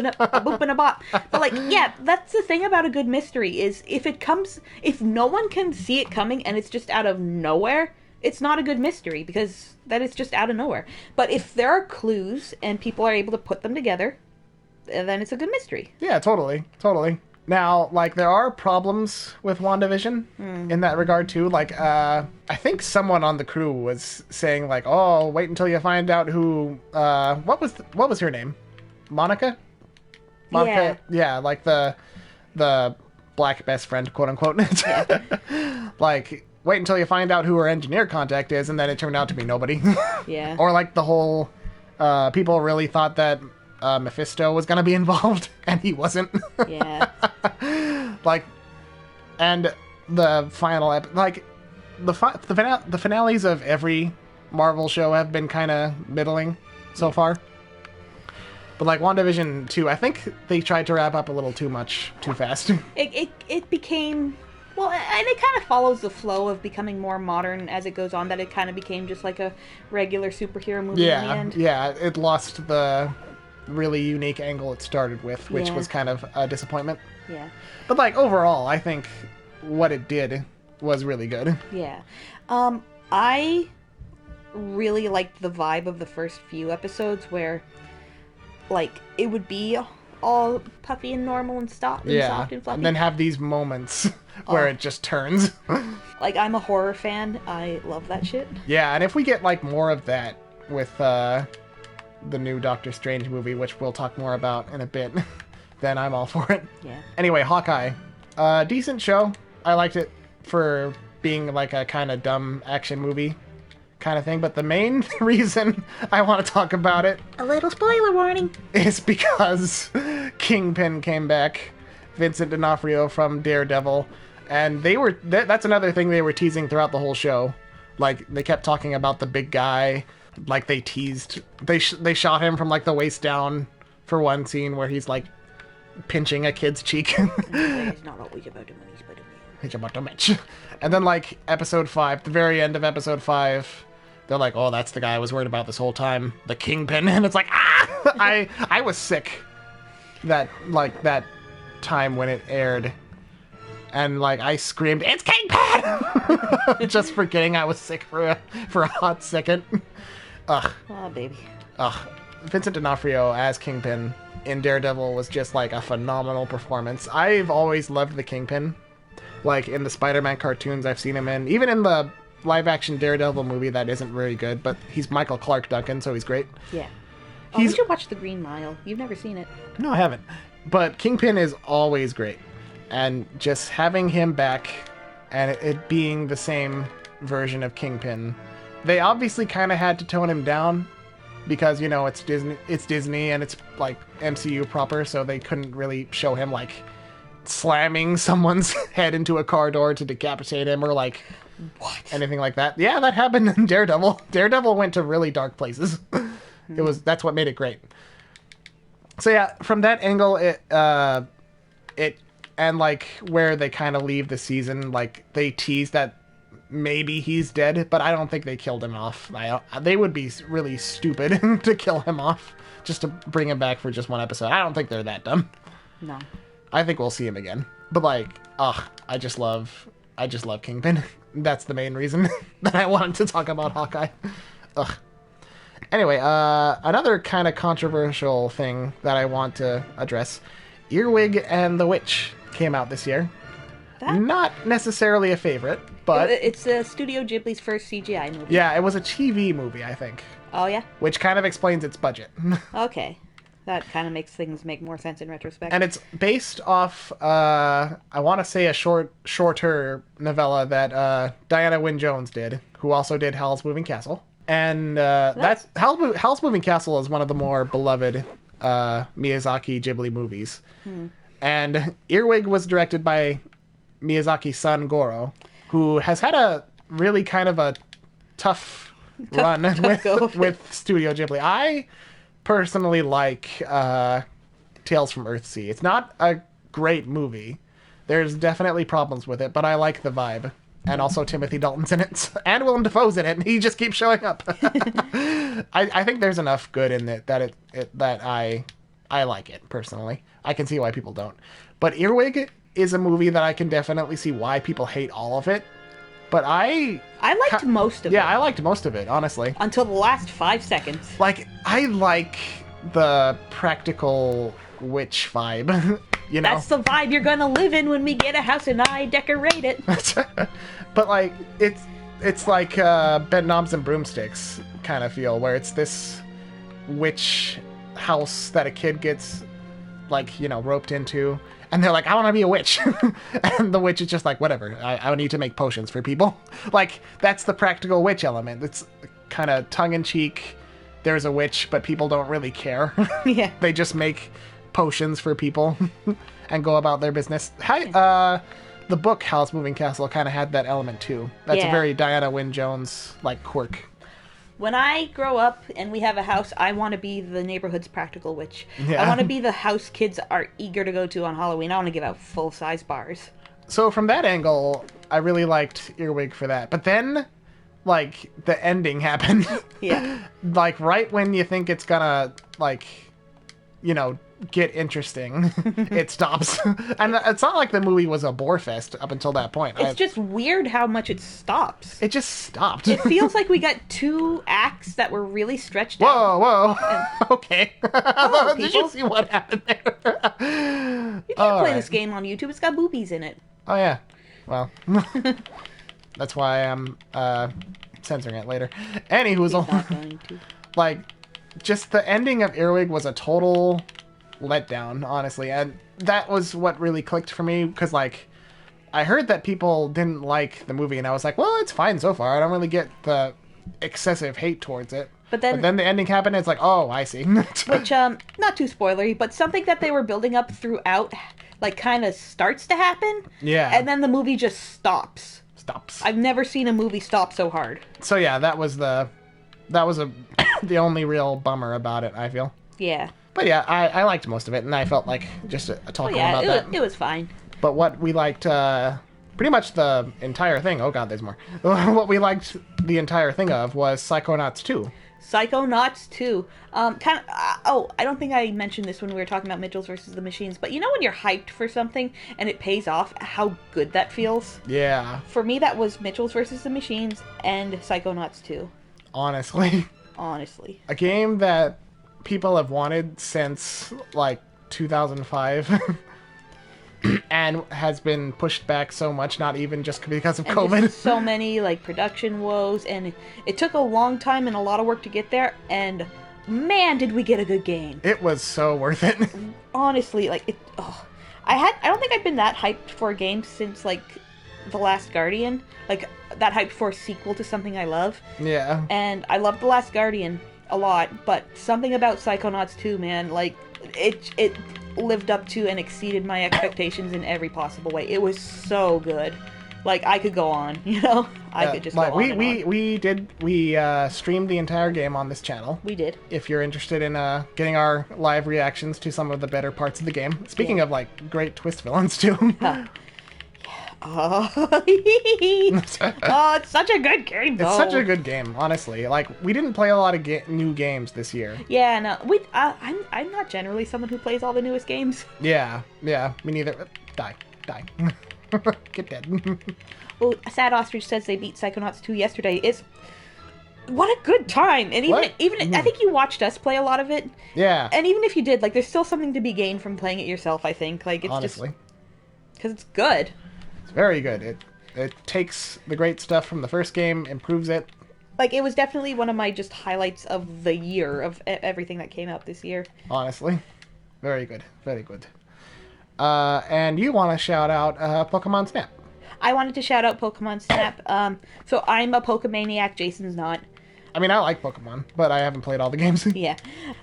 B: and a bop. But, like, yeah, that's the thing about a good mystery, is if no one can see it coming and it's just out of nowhere, it's not a good mystery, because that is just out of nowhere. But if there are clues and people are able to put them together, then it's a good mystery.
A: Yeah, totally. Now, like, there are problems with WandaVision in that regard, too. Like, I think someone on the crew was saying, like, oh, wait until you find out who, what was her name? Monica?
B: Yeah.
A: Yeah, like the black best friend, quote unquote. Yeah. Like, wait until you find out who her engineer contact is, and then it turned out to be nobody.
B: Yeah.
A: Or, like, the whole, people really thought that Mephisto was gonna be involved, and he wasn't.
B: Yeah.
A: Like, and the final the finales of every Marvel show have been kind of middling so far. But, like, WandaVision 2, I think they tried to wrap up a little too much, too fast.
B: It became... Well, and it kind of follows the flow of becoming more modern as it goes on, that it kind of became just like a regular superhero movie in the end.
A: Yeah, it lost the really unique angle it started with, which was kind of a disappointment.
B: Yeah.
A: But, like, overall, I think what it did was really good.
B: Yeah. I really liked the vibe of the first few episodes where, like, it would be all puffy and normal and soft and fluffy.
A: And then have these moments where it just turns.
B: Like, I'm a horror fan. I love that shit.
A: Yeah, and if we get, like, more of that with the new Doctor Strange movie, which we'll talk more about in a bit, then I'm all for it.
B: Yeah.
A: Anyway, Hawkeye. Decent show. I liked it for being, like, a kind of dumb action movie kind of thing, but the main reason I want to talk about it...
B: A little spoiler warning.
A: ...is because Kingpin came back, Vincent D'Onofrio from Daredevil, and they were... That's another thing they were teasing throughout the whole show. Like, they kept talking about the big guy, like, they teased... They shot him from, like, the waist down for one scene where he's, like, pinching a kid's cheek.
B: It's not always about the money, but
A: it's about the match. And then, like, episode 5, the very end of episode 5... They're like, oh, that's the guy I was worried about this whole time. The Kingpin. And it's like, ah! I was sick that time when it aired. And, like, I screamed, it's Kingpin! Just forgetting I was sick for a hot second. Ugh.
B: Oh, baby.
A: Ugh. Vincent D'Onofrio as Kingpin in Daredevil was just, like, a phenomenal performance. I've always loved the Kingpin. Like, in the Spider-Man cartoons I've seen him in. Even in the live-action Daredevil movie that isn't very good, but he's Michael Clark Duncan, so he's great.
B: Yeah. Oh, you should watch The Green Mile. You've never seen it.
A: No, I haven't. But Kingpin is always great. And just having him back, and it being the same version of Kingpin, they obviously kind of had to tone him down because, you know, it's Disney and it's like MCU proper, so they couldn't really show him like slamming someone's head into a car door to decapitate him or like anything like that. Yeah, that happened in Daredevil. Daredevil went to really dark places. That's what made it great. So yeah, from that angle, it and like where they kind of leave the season, like they tease that maybe he's dead, but I don't think they killed him off. They would be really stupid to kill him off just to bring him back for just one episode. I don't think they're that dumb.
B: No.
A: I think we'll see him again. But like, I just love Kingpin. That's the main reason that I wanted to talk about Hawkeye. Ugh. Anyway, another kind of controversial thing that I want to address. Earwig and the Witch came out this year. Not necessarily a favorite, but...
B: It's Studio Ghibli's first CGI movie.
A: Yeah, it was a TV movie, I think.
B: Oh, yeah?
A: Which kind of explains its budget.
B: Okay. That kind of makes things make more sense in retrospect.
A: And it's based off, I want to say a shorter novella that Diana Wynne Jones did, who also did Howl's Moving Castle. And Howl's Moving Castle is one of the more beloved Miyazaki Ghibli movies. And Earwig was directed by Miyazaki's son, Goro, who has had a really kind of a tough run with Studio Ghibli. I personally like Tales from Earthsea. It's not a great movie. There's definitely problems with it, but I like the vibe. And also Timothy Dalton's in it. And Willem Dafoe's in it. He just keeps showing up. I think there's enough good in it that I like it, personally. I can see why people don't. But Earwig is a movie that I can definitely see why people hate all of it. But I
B: liked most of it.
A: Yeah, I liked most of it, honestly.
B: Until the last 5 seconds.
A: Like, I like the practical witch vibe. You know?
B: That's the vibe you're gonna live in when we get a house and I decorate it.
A: But like it's like bed knobs and broomsticks kind of feel, where it's this witch house that a kid gets like, you know, roped into, and they're like, I want to be a witch. And the witch is just like, whatever, I need to make potions for people. Like, that's the practical witch element. It's kind of tongue-in-cheek. There's a witch, but people don't really care.
B: Yeah.
A: They just make potions for people and go about their business. The book Howl's Moving Castle kind of had that element too. That's a very Diana Wynne Jones like quirk.
B: When I grow up and we have a house, I want to be the neighborhood's practical witch.
A: Yeah.
B: I want to be the house kids are eager to go to on Halloween. I want to give out full-size bars.
A: So from that angle, I really liked Earwig for that. But then, like, the ending happened.
B: Yeah.
A: Like, right when you think it's gonna, like, you know, get interesting, it stops. And it's not like the movie was a bore fest up until that point.
B: It's just weird how much it stops.
A: It just stopped.
B: It feels like we got 2 acts that were really stretched out.
A: Whoa. Okay. Did you see what happened there?
B: You can't play this game on YouTube. It's got boobies in it.
A: Oh, yeah. Well, that's why I'm censoring it later. Anywhoozle. Like, just the ending of Earwig was a total letdown, honestly, and that was what really clicked for me, because like I heard that people didn't like the movie, and I was like, well, it's fine so far. I don't really get the excessive hate towards it. But then the ending happened, and it's like, oh, I see.
B: Which not too spoilery, but something that they were building up throughout like kind of starts to happen.
A: Yeah.
B: And then the movie just stops. I've never seen a movie stop so hard.
A: So yeah, that was the only real bummer about it, I feel.
B: Yeah.
A: But yeah, I liked most of it, and I felt like just talking about that.
B: It was fine.
A: But what we liked, pretty much the entire thing, oh god, there's more. What we liked the entire thing of was Psychonauts 2.
B: Psychonauts 2. I don't think I mentioned this when we were talking about Mitchells versus the Machines, but you know when you're hyped for something and it pays off, how good that feels?
A: Yeah.
B: For me, that was Mitchells versus the Machines and Psychonauts 2.
A: Honestly. A game that people have wanted since like 2005 and has been pushed back so much, not even just because of COVID.
B: So many like production woes, and it took a long time and a lot of work to get there, and man, did we get a good game.
A: It was so worth it.
B: Honestly, like I don't think I've been that hyped for a game since like The Last Guardian, like that hyped for a sequel to something I love.
A: Yeah.
B: And I love The Last Guardian. a lot, but something about Psychonauts 2, man, like, it lived up to and exceeded my expectations in every possible way. It was so good. Like, I could go on, you know? I could just go on and on.
A: We streamed the entire game on this channel.
B: We did.
A: If you're interested in getting our live reactions to some of the better parts of the game. Speaking of, like, great twist villains, too.
B: Oh, it's such a good game, though.
A: It's such a good game, honestly. Like, we didn't play a lot of new games this year.
B: Yeah, no. I'm not generally someone who plays all the newest games.
A: Yeah, me neither. Die. Get dead.
B: Well, Sad Ostrich says they beat Psychonauts 2 yesterday. What a good time! And even I think you watched us play a lot of it.
A: Yeah.
B: And even if you did, like, there's still something to be gained from playing it yourself, I think. Like, it's
A: honestly.
B: Because it's good.
A: It's very good. It takes the great stuff from the first game, improves it.
B: Like, it was definitely one of my just highlights of the year, of everything that came out this year.
A: Honestly. Very good. Very good. And you want to shout out Pokemon Snap.
B: I wanted to shout out Pokemon Snap. So I'm a Pokemaniac, Jason's not.
A: I mean, I like Pokemon, but I haven't played all the games.
B: Yeah.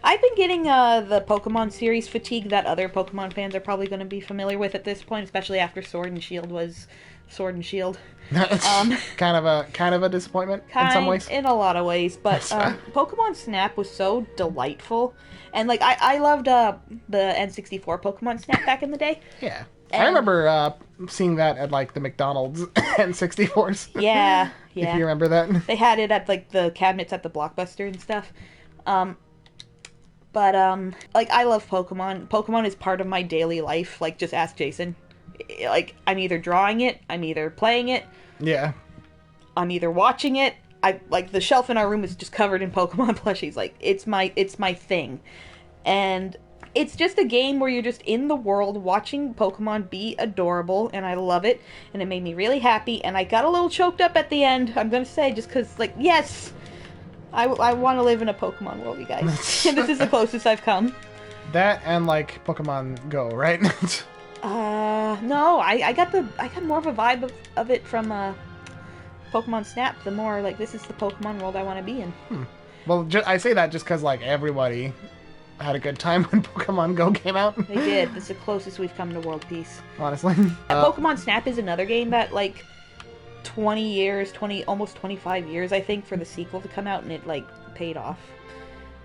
B: I've been getting the Pokemon series fatigue that other Pokemon fans are probably going to be familiar with at this point, especially after Sword and Shield was Sword and Shield.
A: Kind of a disappointment in some ways.
B: In a lot of ways, but Pokemon Snap was so delightful. And, like, I loved the N64 Pokemon Snap back in the day.
A: Yeah. I remember seeing that at, like, the McDonald's N64s.
B: Yeah.
A: If you remember that.
B: They had it at, like, the cabinets at the Blockbuster and stuff. Like, I love Pokemon. Pokemon is part of my daily life. Like, just ask Jason. Like, I'm either drawing it, I'm either playing it.
A: Yeah.
B: I'm either watching it. Like, the shelf in our room is just covered in Pokemon plushies. Like, it's my thing. And it's just a game where you're just in the world watching Pokemon be adorable, and I love it, and it made me really happy, and I got a little choked up at the end, I'm gonna say, just because, like, yes! I want to live in a Pokemon world, you guys. And this is the closest I've come.
A: That and, like, Pokemon Go, right?
B: No, I got more of a vibe of it from, Pokemon Snap, the more, like, this is the Pokemon world I want to be in.
A: Well, I say that just because, like, everybody had a good time when Pokemon Go came out.
B: They did. It's the closest we've come to world peace.
A: Honestly.
B: Pokemon Snap is another game that, like, 20 years, almost 25 years, I think, for the sequel to come out, and it, like, paid off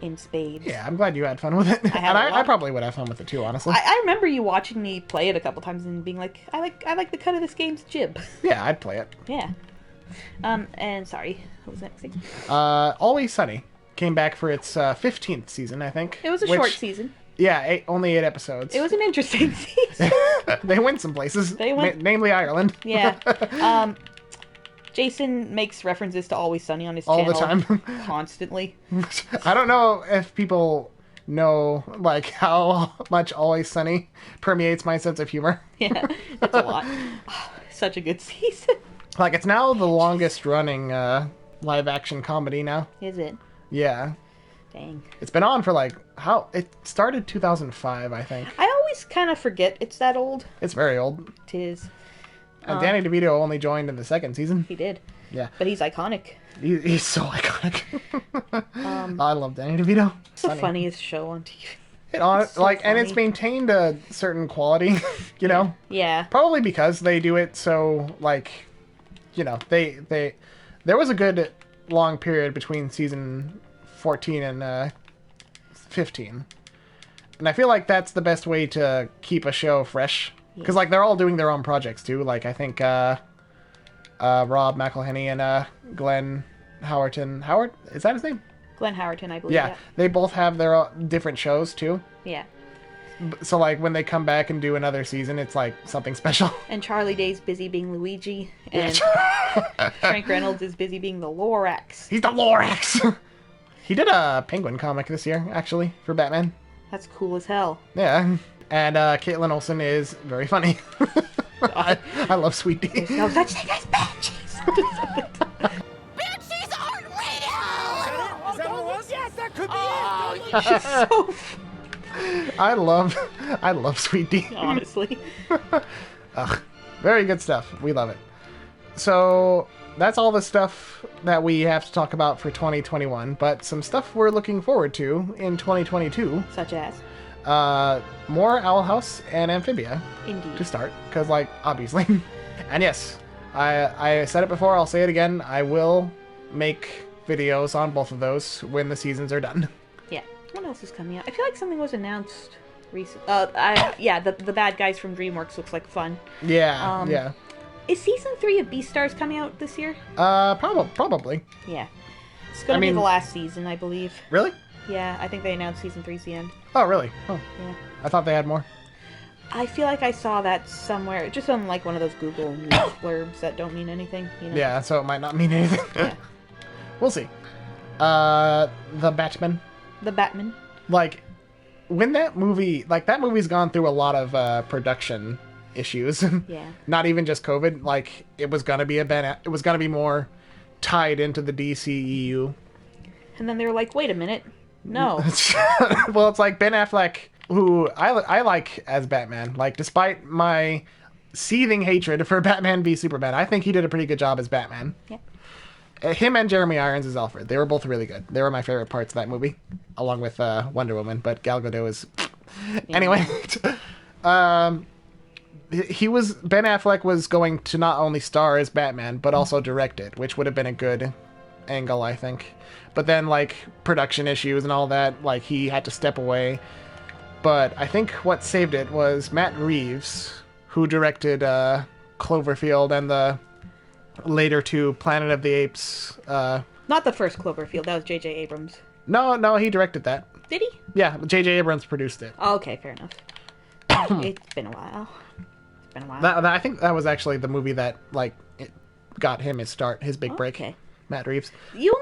B: in spades.
A: Yeah, I'm glad you had fun with it. I probably would have fun with it too, honestly.
B: I remember you watching me play it a couple times and being like, I like the cut of this game's jib.
A: Yeah, I'd play it.
B: Yeah. And sorry, what was the next thing?
A: Always Sunny came back for its 15th season, I think.
B: It was a short season.
A: Yeah, only 8 episodes.
B: It was an interesting season.
A: They went some places. Namely Ireland.
B: Yeah. Jason makes references to Always Sunny on his channel.
A: All the time.
B: Constantly.
A: I don't know if people know, like, how much Always Sunny permeates my sense of humor.
B: Yeah, it's a lot. Such a good season.
A: Like, it's now the longest running live-action comedy now.
B: Is it?
A: Yeah.
B: Dang.
A: It's been on for, like, it started 2005, I think.
B: I always kind of forget it's that old.
A: It's very old.
B: It is.
A: And Danny DeVito only joined in the 2nd season.
B: He did.
A: Yeah.
B: But he's iconic.
A: He's so iconic. I love Danny DeVito.
B: It's the funniest show on TV.
A: And it's maintained a certain quality, you know?
B: Yeah.
A: Probably because they do it so, like, you know, there was a good long period between season 14 and 15. And I feel like that's the best way to keep a show fresh. Because, like, they're all doing their own projects, too. Like, I think Rob McElhenney and Glenn Howerton. Howard? Is that his name?
B: Glenn Howerton, I believe.
A: Yeah. They both have their different shows, too.
B: Yeah.
A: So, like, when they come back and do another season, it's, like, something special.
B: And Charlie Day's busy being Luigi. And Frank Reynolds is busy being the Lorax.
A: He's the Lorax! He did a Penguin comic this year, actually, for Batman.
B: That's cool as hell.
A: Yeah. And Caitlin Olsen is very funny. I love Sweet D.
B: There's no such thing as banshees.
F: Banshees aren't real! Is that what it was? Yes, that could be it!
B: She's so...
A: I love Sweet D.
B: Honestly.
A: Ugh. Very good stuff. We love it. So, that's all the stuff that we have to talk about for 2021. But some stuff we're looking forward to in 2022.
B: Such as?
A: More Owl House and Amphibia.
B: Indeed.
A: To start, because, like, obviously. And yes, I said it before, I'll say it again. I will make videos on both of those when the seasons are done.
B: Yeah. What else is coming out? I feel like something was announced recently. The bad guys from DreamWorks looks like fun.
A: Yeah, yeah.
B: Is season 3 of Beastars coming out this year?
A: Probably.
B: Yeah. It's gonna be the last season, I believe.
A: Really?
B: Yeah, I think they announced season 3's the end.
A: Oh, really? Oh.
B: Yeah.
A: I thought they had more.
B: I feel like I saw that somewhere, just on like one of those Google News blurbs that don't mean anything. You know?
A: Yeah, so it might not mean anything.
B: Yeah.
A: We'll see. The Batman.
B: The Batman.
A: Like, when that movie's gone through a lot of production issues.
B: Yeah.
A: Not even just COVID. Like, it was gonna be more tied into the DCEU.
B: And then they were like, wait a minute. No.
A: Well, it's like Ben Affleck, who I like as Batman. Like, despite my seething hatred for Batman v Superman, I think he did a pretty good job as Batman.
B: Yeah.
A: Him and Jeremy Irons as Alfred. They were both really good. They were my favorite parts of that movie, along with Wonder Woman. But Gal Gadot is... Anyway, Ben Affleck was going to not only star as Batman, but also direct it, which would have been a good angle, I think. But then, like, production issues and all that, like, he had to step away. But I think what saved it was Matt Reeves, who directed Cloverfield and the later two Planet of the Apes.
B: Not the first Cloverfield, that was J.J. Abrams.
A: No, he directed that.
B: Did he?
A: Yeah, J.J. Abrams produced it.
B: Oh, okay, fair enough. It's been a while.
A: I think that was actually the movie that, like, it got him his start, his big break.
B: Okay.
A: Matt Reeves.
B: You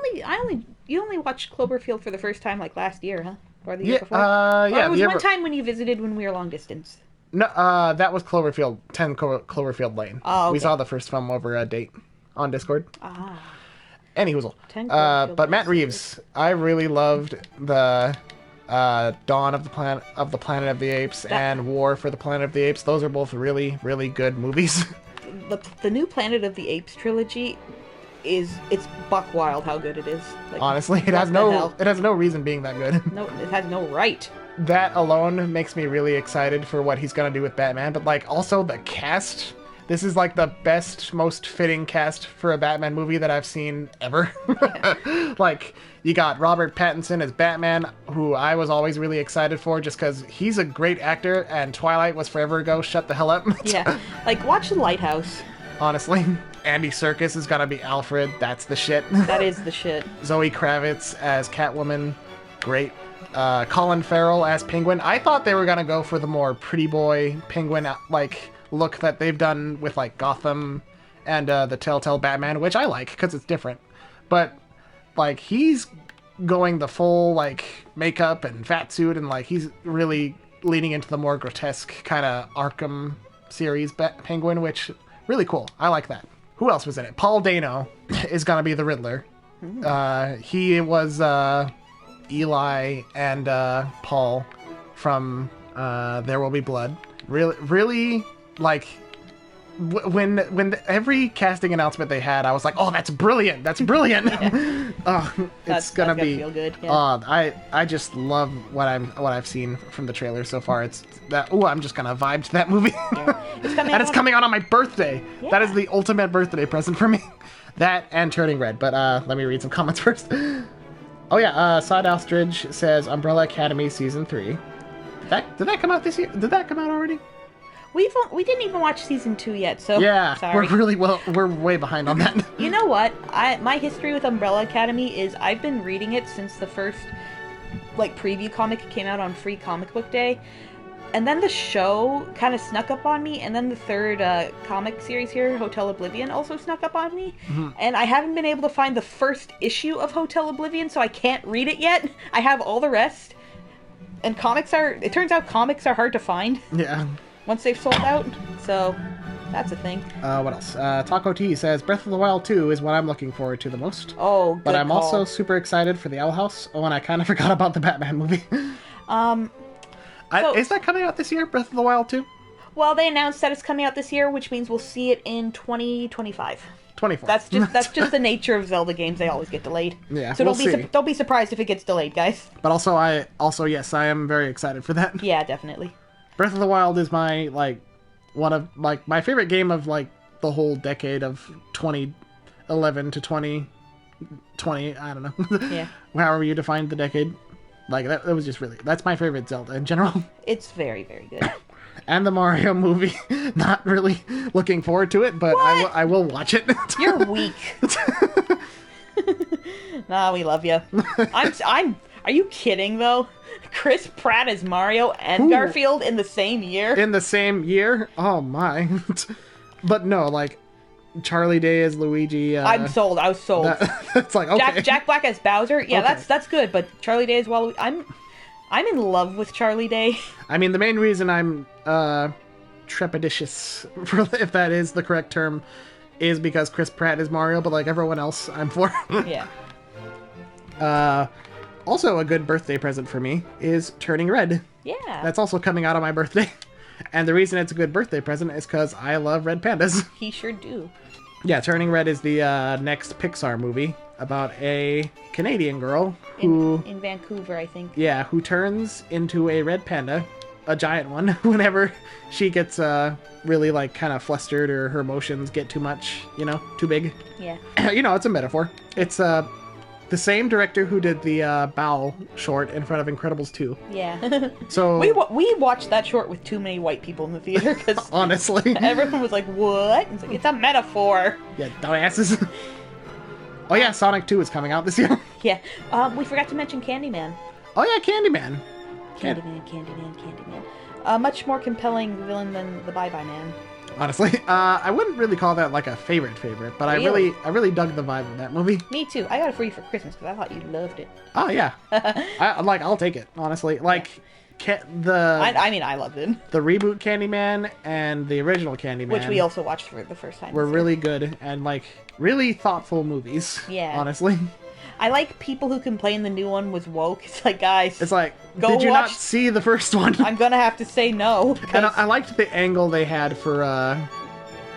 B: only watched Cloverfield for the first time, like, last year, huh? Or the year before? Or it was one time when you visited when we were long distance.
A: No, that was Cloverfield, 10 Cloverfield Lane.
B: Oh, okay.
A: We saw the first film over a date on Discord.
B: Ah.
A: Anyhoozle.
B: 10 Cloverfield
A: But Matt
B: Lane.
A: Reeves, I really loved the Dawn of the Planet of the Apes and War for the Planet of the Apes. Those are both really, really good movies.
B: The new Planet of the Apes trilogy it's buck wild how good it is. Like,
A: honestly, it has no reason being that good.
B: No, it has no right.
A: That alone makes me really excited for what he's gonna do with Batman, but, like, also the cast. This is, like, the best, most fitting cast for a Batman movie that I've seen ever. Like, you got Robert Pattinson as Batman, who I was always really excited for just because he's a great actor, and Twilight was forever ago. Shut the hell up.
B: Yeah, like, watch The Lighthouse.
A: Honestly. Andy Serkis is gonna be Alfred. That's the shit.
B: That is the shit.
A: Zoe Kravitz as Catwoman. Great. Colin Farrell as Penguin. I thought they were gonna go for the more pretty boy Penguin, like, look that they've done with, like, Gotham and the Telltale Batman, which I like because it's different. But, like, he's going the full, like, makeup and fat suit, and, like, he's really leaning into the more grotesque kind of Arkham series Penguin, which really cool. I like that. Who else was in it? Paul Dano is gonna be the Riddler. He was Eli and Paul from There Will Be Blood. Really, like, when every casting announcement they had, I was like, oh, that's brilliant. It's
B: That's
A: gonna
B: gotta
A: be
B: feel good. Yeah.
A: I just love what I've seen from the trailer so far. It's that. Oh, I'm just gonna vibe to that movie.
B: Yeah.
A: It's coming out on my birthday.
B: Yeah.
A: That is the ultimate birthday present for me. That and Turning Red. But let me read some comments first. Oh yeah, Sod Alstridge says Umbrella Academy Season 3. Did that come out this year? Did that come out already?
B: We didn't even watch season 2 yet, so
A: yeah,
B: sorry.
A: we're way behind on that.
B: You know what? My history with Umbrella Academy is I've been reading it since the first, like, preview comic came out on Free Comic Book Day, and then the show kind of snuck up on me, and then the third comic series here, Hotel Oblivion, also snuck up on me, and I haven't been able to find the first issue of Hotel Oblivion, so I can't read it yet. I have all the rest, and it turns out comics are hard to find.
A: Yeah.
B: Once they've sold out, so that's a thing.
A: What else? Taco T says Breath of the Wild 2 is what I'm looking forward to the most.
B: Oh, good
A: But I'm
B: call.
A: also super excited for the Owl House. Oh, and I kind of forgot about the Batman movie. Is that coming out this year, Breath of the Wild 2?
B: Well, they announced that it's coming out this year, which means we'll see it in 2025.
A: 24.
B: That's just the nature of Zelda games. They always get delayed.
A: Yeah,
B: So
A: we'll
B: don't be surprised if it gets delayed, guys.
A: But yes, I am very excited for that.
B: Yeah, definitely.
A: Breath of the Wild is my one of my favorite game of the whole decade of 2011 to 2020. I don't know.
B: Yeah.
A: However you defined the decade. That was just that's my favorite Zelda in general.
B: It's very, very good.
A: And the Mario movie. Not really looking forward to it, but I will watch it.
B: You're weak. Nah, we love you. Are you kidding though? Chris Pratt as Mario and
A: Ooh.
B: Garfield in the same year?
A: In the same year? Oh my. But no, Charlie Day as Luigi.
B: I'm sold. I was sold.
A: It's okay.
B: Jack Black as Bowser. Yeah,
A: Okay.
B: that's good. But Charlie Day as Waluigi. I'm in love with Charlie Day.
A: I mean, the main reason I'm trepidatious, if that is the correct term, is because Chris Pratt is Mario, but everyone else, I'm for.
B: Yeah.
A: Also, a good birthday present for me is Turning Red.
B: Yeah.
A: That's also coming out on my birthday. And the reason it's a good birthday present is because I love red pandas.
B: He sure do.
A: Yeah, Turning Red is the next Pixar movie about a Canadian girl who...
B: In Vancouver, I think.
A: Yeah, who turns into a red panda, a giant one, whenever she gets really kind of flustered or her emotions get too much, too big.
B: Yeah.
A: It's a metaphor. It's the same director who did the Bow short in front of Incredibles 2.
B: Yeah.
A: So
B: we watched that short with too many white people in the theater because
A: honestly,
B: everyone was like, "What?" It's a metaphor.
A: Yeah, dumbasses. Oh yeah, Sonic 2 is coming out this year.
B: Yeah. We forgot to mention Candyman.
A: Oh yeah, Candyman.
B: Candyman. Much more compelling villain than the Bye Bye Man.
A: Honestly, I wouldn't really call that a favorite, but
B: Really?
A: I really dug the vibe of that movie.
B: Me too. I got it for you for Christmas because I thought you loved it.
A: Oh yeah, I'll take it honestly.
B: I mean, I loved it.
A: The reboot Candyman and the original Candyman,
B: Which we also watched for the first time.
A: were really good and really thoughtful movies.
B: Yeah.
A: Honestly,
B: I like people who complain the new one was woke. It's guys,
A: it's
B: Go
A: did you not
B: watch-
A: see the first one?
B: I'm gonna have to say no.
A: And I liked the angle they had for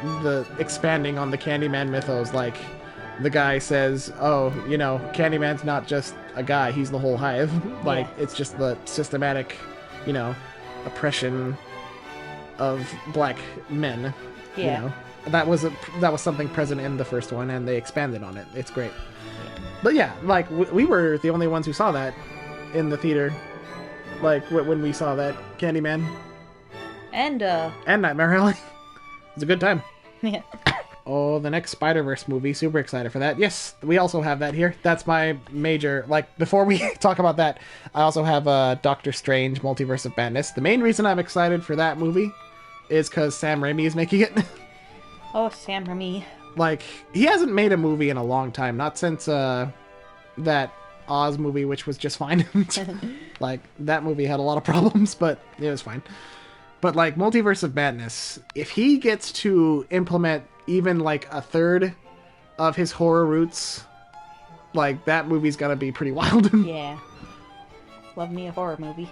A: the expanding on the Candyman mythos. The guy says, "Oh, Candyman's not just a guy; he's the whole hive.
B: Yeah.
A: It's just the systematic, oppression of black men."
B: Yeah.
A: That was something present in the first one, and they expanded on it. It's great. But yeah, we were the only ones who saw that in the theater. When we saw that Candyman
B: And
A: Nightmare Alley. It was a good time.
B: yeah.
A: Oh, the next Spider-Verse movie. Super excited for that. Yes, we also have that here. That's my major... before we talk about that, I also have Doctor Strange, Multiverse of Madness. The main reason I'm excited for that movie is because Sam Raimi is making it.
B: Oh, Sam Raimi.
A: He hasn't made a movie in a long time. Not since that Oz movie, which was just fine. That movie had a lot of problems, but it was fine. But Multiverse of Madness, if he gets to implement even a third of his horror roots, that movie's gonna be pretty wild.
B: Yeah. Love me a horror movie.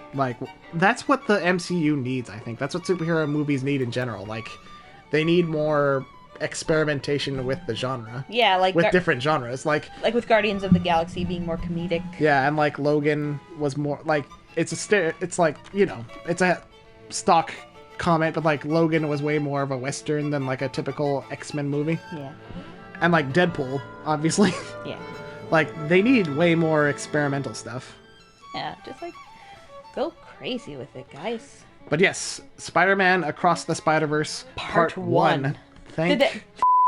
A: That's what the MCU needs, I think. That's what superhero movies need in general. They need more experimentation with the genre.
B: Yeah,
A: with different genres.
B: Like with Guardians of the Galaxy being more comedic.
A: Yeah, and Logan was more it's a stock comment, but Logan was way more of a Western than a typical X-Men movie.
B: Yeah.
A: And Deadpool, obviously.
B: Yeah.
A: They need way more experimental stuff.
B: Yeah, just go crazy with it, guys.
A: But yes, Spider-Man Across the Spider-Verse
B: Part 1.
A: Thank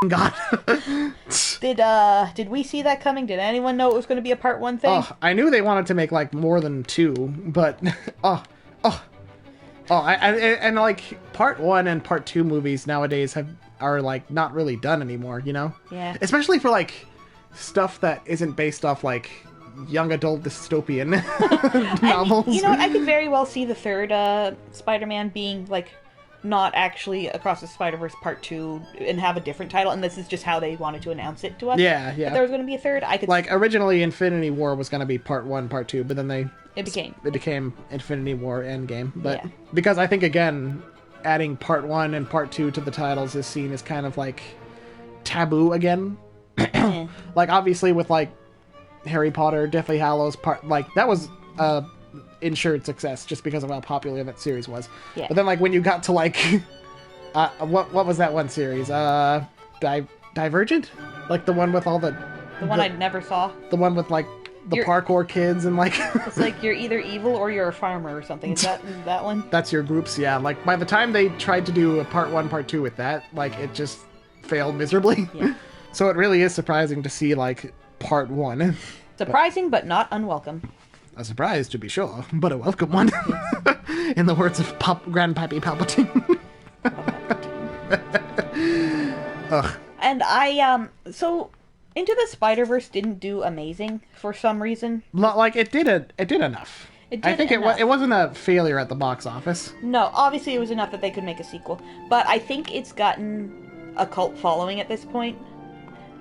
A: God.
B: Did we see that coming? Did anyone know it was going to be a Part 1 thing?
A: Oh, I knew they wanted to make more than 2, but Part 1 and Part 2 movies nowadays are not really done anymore,
B: Yeah.
A: Especially for stuff that isn't based off young adult dystopian novels.
B: You know what? I could very well see the third Spider-Man being not actually Across the Spider-Verse Part 2 and have a different title, and this is just how they wanted to announce it to us.
A: Yeah.
B: If there was going to be a third, I could...
A: originally Infinity War was going to be Part 1, Part 2, but then
B: It
A: became Infinity War Endgame. But
B: Yeah.
A: because I think, again, adding Part 1 and Part 2 to the titles is seen as kind of taboo again. Like, obviously with, like, Harry Potter, Deathly Hallows, like, that was ensured success just because of how popular that series was.
B: Yeah.
A: But then, like, when you got to, like, what was that one series? Divergent? Like, the one with all the
B: one I never saw.
A: The one with, like, the parkour kids and, like...
B: It's like you're either evil or you're a farmer or something. Is that one?
A: That's your groups, yeah. Like, by the time they tried to do a part 1, part 2 with that, like, it just failed miserably. Yeah. So it really is surprising to see, like, part 1.
B: Surprising, but not unwelcome.
A: A surprise, to be sure, but a welcome one. In the words of Grandpappy Palpatine. Ugh.
B: And so Into the Spider-Verse didn't do amazing for some reason.
A: Like, it did enough. I think
B: enough.
A: it wasn't a failure at the box office.
B: No, obviously it was enough that they could make a sequel. But I think it's gotten a cult following at this point.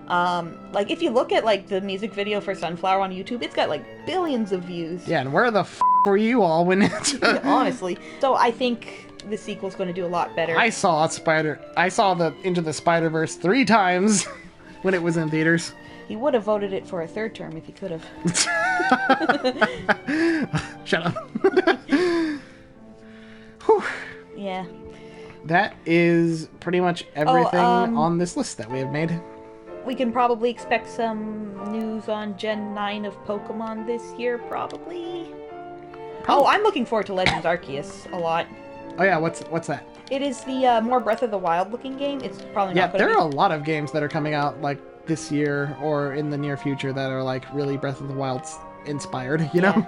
B: Like, if you look at, like, the music video for Sunflower on YouTube, it's got, like, billions of views.
A: Yeah, and where the f*** were you all when it...
B: Honestly. So I think the sequel's going to do a lot better.
A: I saw the Into the Spider-Verse 3 times when it was in theaters.
B: He would have voted it for a third term if he could have.
A: Shut up. Whew.
B: Yeah.
A: That is pretty much everything on this list that we have made.
B: We can probably expect some news on Gen 9 of Pokemon this year, probably. Oh, I'm looking forward to Legends Arceus a lot.
A: Oh yeah, what's that?
B: It is the more Breath of the Wild looking game. It's probably not.
A: Yeah, there are a lot of games that are coming out like this year or in the near future that are like really Breath of the Wild inspired. You know,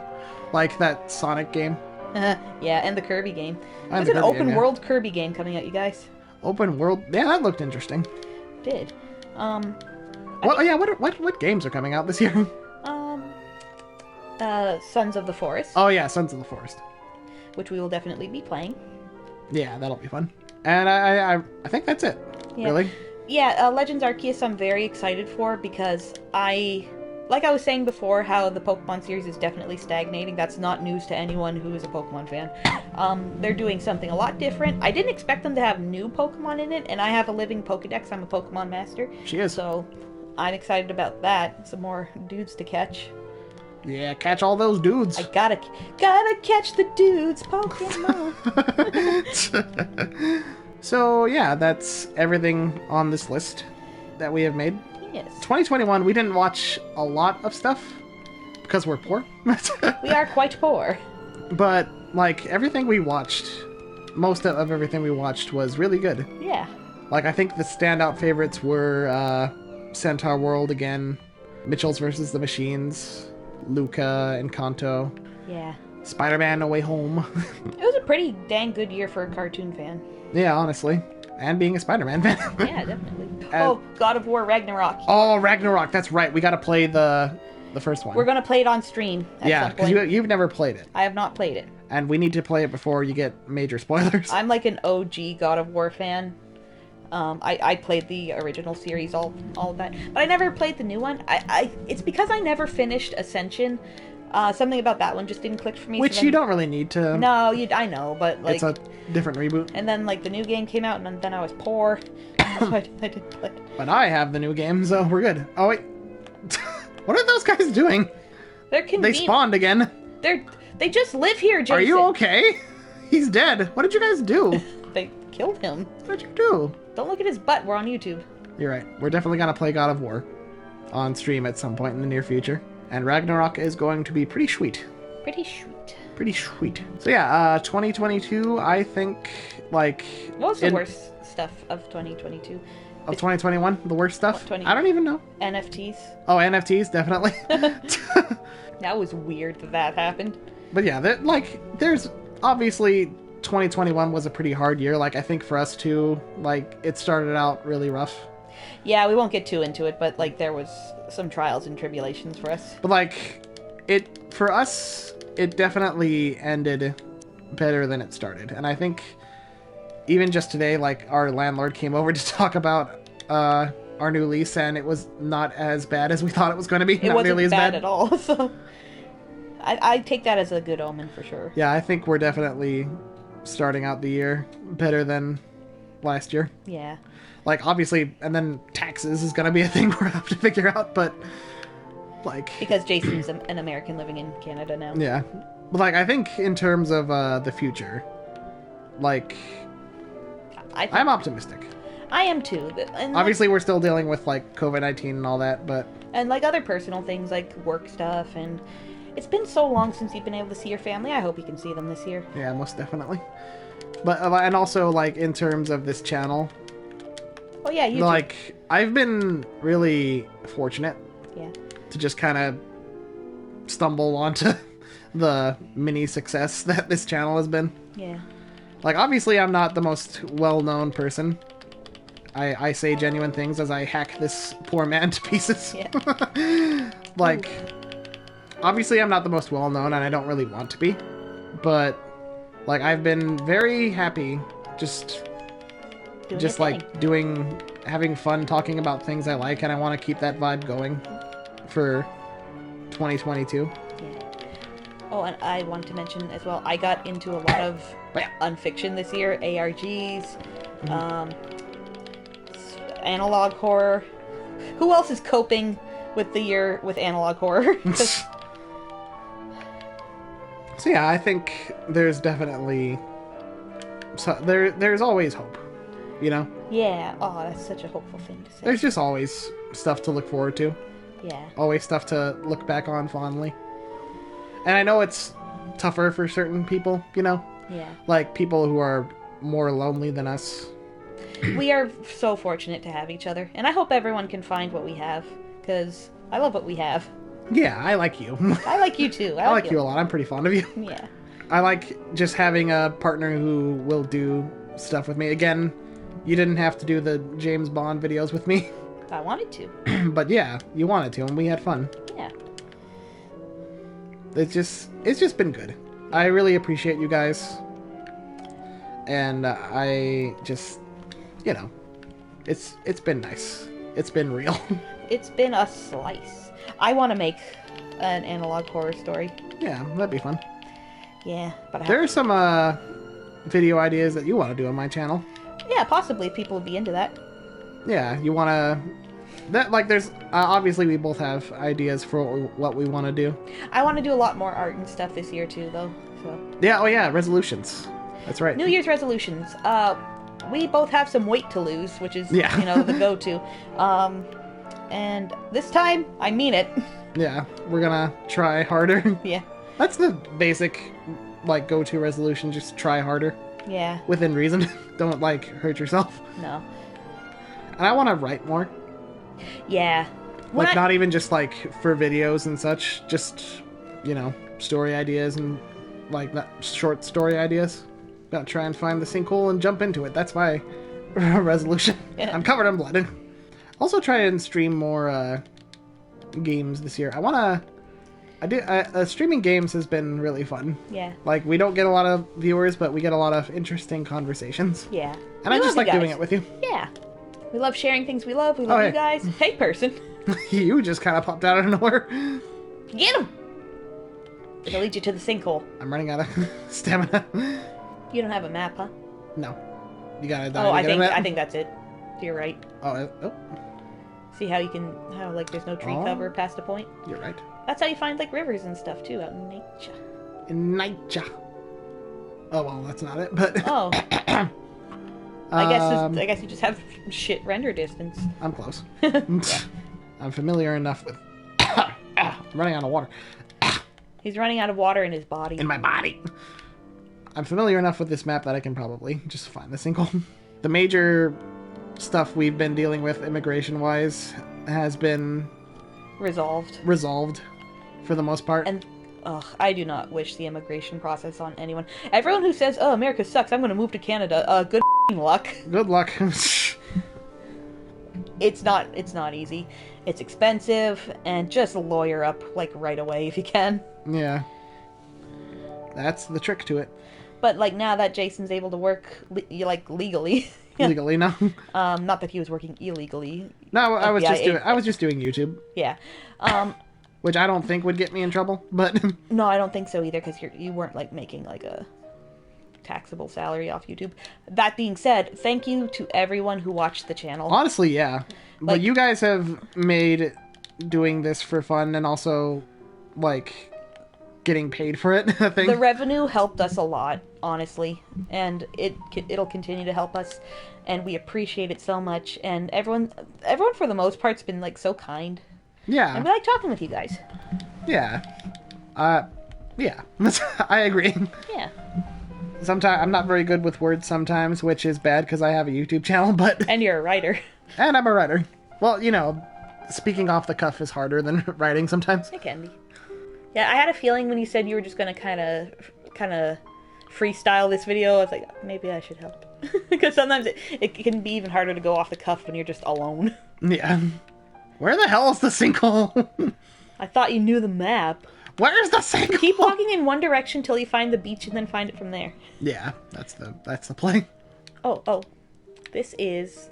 A: like that Sonic game.
B: Yeah, and the Kirby game.
A: And
B: There's an open world Kirby game coming out, you guys.
A: Open world? Yeah, that looked interesting.
B: It did.
A: What games are coming out this year?
B: Sons of the Forest.
A: Oh yeah, Sons of the Forest.
B: Which we will definitely be playing.
A: Yeah, that'll be fun. And I think that's it.
B: Yeah.
A: Really?
B: Yeah, Legends Arceus I'm very excited for because like I was saying before, how the Pokemon series is definitely stagnating. That's not news to anyone who is a Pokemon fan. They're doing something a lot different. I didn't expect them to have new Pokemon in it, and I have a living Pokedex. I'm a Pokemon master.
A: She is.
B: So I'm excited about that. Some more dudes to catch.
A: Yeah, catch all those dudes.
B: I gotta catch the dudes, Pokemon.
A: So yeah, that's everything on this list that we have made.
B: Yes.
A: 2021, we didn't watch a lot of stuff because we're poor.
B: We are quite poor.
A: But like everything we watched, most of everything we watched was really good.
B: Yeah.
A: Like I think the standout favorites were Centaur World again, Mitchell's vs. the Machines, Luca and Kanto.
B: Yeah.
A: Spider-Man No Way Home.
B: It was a pretty dang good year for a cartoon fan.
A: Yeah, honestly. And being a Spider-Man fan.
B: Yeah, definitely. God of War Ragnarok.
A: Oh, Ragnarok, that's right. We gotta play the first one.
B: We're gonna play it on stream at
A: yeah,
B: some point.
A: because you've never played it.
B: I have not played it.
A: And we need to play it before you get major spoilers.
B: I'm like an OG God of War fan. I played the original series, all of that. But I never played the new one. It's because I never finished Ascension. Something about that one just didn't click for me.
A: Which you don't really need to.
B: No, I know, but like...
A: It's a different reboot.
B: And then like the new game came out and then I was poor. So I didn't play it.
A: But I have the new game, so we're good. Oh wait. What are those guys doing? They spawned again.
B: They just live here, Jason.
A: Are you okay? He's dead. What did you guys do?
B: They killed him.
A: What did you do?
B: Don't look at his butt. We're on YouTube.
A: You're right. We're definitely gonna play God of War on stream at some point in the near future. And Ragnarok is going to be pretty sweet.
B: Pretty sweet.
A: Pretty sweet. So yeah, 2022, I think, like...
B: What was the worst stuff of 2022?
A: Of 2021? The worst stuff?
B: 20...
A: I don't even know.
B: NFTs.
A: Oh, NFTs, definitely.
B: That was weird that happened.
A: But yeah, there's obviously 2021 was a pretty hard year. Like, I think for us too, like, it started out really rough.
B: Yeah, we won't get too into it, but like there was some trials and tribulations for us.
A: But like, for us, it definitely ended better than it started. And I think even just today, like, our landlord came over to talk about our new lease, and it was not as bad as we thought it was going to be.
B: It
A: not
B: wasn't
A: nearly as bad
B: at all. So I take that as a good omen for sure.
A: Yeah, I think we're definitely starting out the year better than last year.
B: Yeah.
A: Like, obviously, and then taxes is going to be a thing we're have to figure out, but, like...
B: Because Jason's an American living in Canada now.
A: Yeah. But, like, I think in terms of the future, like, I'm optimistic.
B: I am too. And
A: obviously, we're still dealing with, like, COVID-19 and all that, but...
B: And, like, other personal things, like work stuff, and it's been so long since you've been able to see your family. I hope you can see them this year.
A: Yeah, most definitely. But, and also, like, in terms of this channel...
B: Oh, yeah, you
A: like, I've been really fortunate to just kind of stumble onto the mini success that this channel has been.
B: Yeah.
A: Like, obviously, I'm not the most well-known person. I say genuine things as I hack this poor man to pieces.
B: Yeah.
A: Like, obviously, I'm not the most well-known, and I don't really want to be. But, like, I've been very happy just having fun talking about things I like, and I want to keep that vibe going for 2022.
B: Yeah. Oh, and I wanted to mention as well, I got into a lot of unfiction this year, ARGs, analog horror. Who else is coping with the year with analog horror?
A: So yeah, I think there's definitely there's always hope. You know?
B: Yeah. Oh, that's such a hopeful thing to say.
A: There's just always stuff to look forward to.
B: Yeah.
A: Always stuff to look back on fondly. And I know it's tougher for certain people, you know?
B: Yeah.
A: Like, people who are more lonely than us.
B: We are so fortunate to have each other. And I hope everyone can find what we have. Because I love what we have.
A: Yeah, I like you.
B: I like you too.
A: I like you a lot. I'm pretty fond of you.
B: Yeah.
A: I like just having a partner who will do stuff with me. Again, you didn't have to do the James Bond videos with me.
B: I wanted to.
A: But yeah, you wanted to, and we had fun.
B: Yeah.
A: It's just been good. I really appreciate you guys. And I just, you know, it's been nice. It's been real.
B: It's been a slice. I want to make an analog horror story.
A: Yeah, that'd be fun.
B: Yeah, but
A: there are some video ideas that you want to do on my channel.
B: Yeah, possibly people would be into that.
A: Yeah, you want to... That, like, there's... obviously, we both have ideas for what we want to do.
B: I want to do a lot more art and stuff this year, too, though. So.
A: Yeah, oh yeah, resolutions. That's right.
B: New Year's resolutions. We both have some weight to lose, which is, you know, the go-to. And this time, I mean it.
A: Yeah, we're gonna try harder.
B: Yeah.
A: That's the basic, like, go-to resolution, just try harder.
B: Yeah.
A: Within reason. Don't, like, hurt yourself.
B: No.
A: And I want to write more.
B: Yeah.
A: Like, not even just, like, for videos and such. Just, you know, story ideas and, like, short story ideas. Gotta try and find the sinkhole and jump into it. That's my resolution. Yeah. I'm covered in blood. Also try and stream more games this year. Streaming games has been really fun.
B: Yeah.
A: Like, we don't get a lot of viewers, but we get a lot of interesting conversations.
B: Yeah.
A: And I just like doing it with you.
B: Yeah. We love sharing things we love. We love you guys. Hey, person.
A: You just kind of popped out of nowhere.
B: Get him! He'll lead you to the sinkhole.
A: I'm running out of stamina.
B: You don't have a map, huh?
A: No. You gotta die.
B: Oh, I think that's it. You're right.
A: Oh.
B: See how like there's no tree cover past a point?
A: You're right.
B: That's how you find like rivers and stuff too out in nature.
A: In nature. Oh well, that's not it. But
B: oh, I guess you just have shit render distance.
A: I'm close. I'm familiar enough with. I'm running out of water.
B: He's running out of water in his body.
A: In my body. I'm familiar enough with this map that I can probably just find the sinkhole. The major stuff we've been dealing with immigration-wise has been resolved for the most part.
B: And I do not wish the immigration process on anyone. Everyone who says, "Oh, America sucks, I'm going to move to Canada," good luck.
A: Good luck.
B: It's not easy. It's expensive, and just lawyer up like right away if you can.
A: Yeah. That's the trick to it.
B: But like now that Jason's able to work legally.
A: Legally, no.
B: Not that he was working illegally.
A: No, I was just doing YouTube.
B: Yeah.
A: Which I don't think would get me in trouble, but
B: no, I don't think so either, because you weren't like making like a taxable salary off YouTube. That being said, thank you to everyone who watched the channel.
A: Honestly, yeah. But
B: Like-
A: you guys have made doing this for fun and also, like, getting paid for it, I think.
B: The revenue helped us a lot, honestly, and it'll continue to help us, and we appreciate it so much. And everyone for the most part's been like so kind,
A: Yeah.
B: and we like talking with you guys.
A: Yeah. Yeah. I agree.
B: Yeah,
A: Sometimes I'm not very good with words sometimes, which is bad because I have a YouTube channel, but...
B: and you're a writer.
A: And I'm a writer. Well, you know, speaking off the cuff is harder than writing sometimes.
B: It can be. Yeah, I had a feeling when you said you were just gonna kind of freestyle this video. I was like, maybe I should help, because sometimes it can be even harder to go off the cuff when you're just alone.
A: Yeah. Where the hell is the sinkhole?
B: I thought you knew the map.
A: Where's the sinkhole?
B: Keep walking in one direction till you find the beach, and then find it from there.
A: Yeah, that's the play.
B: Oh, this is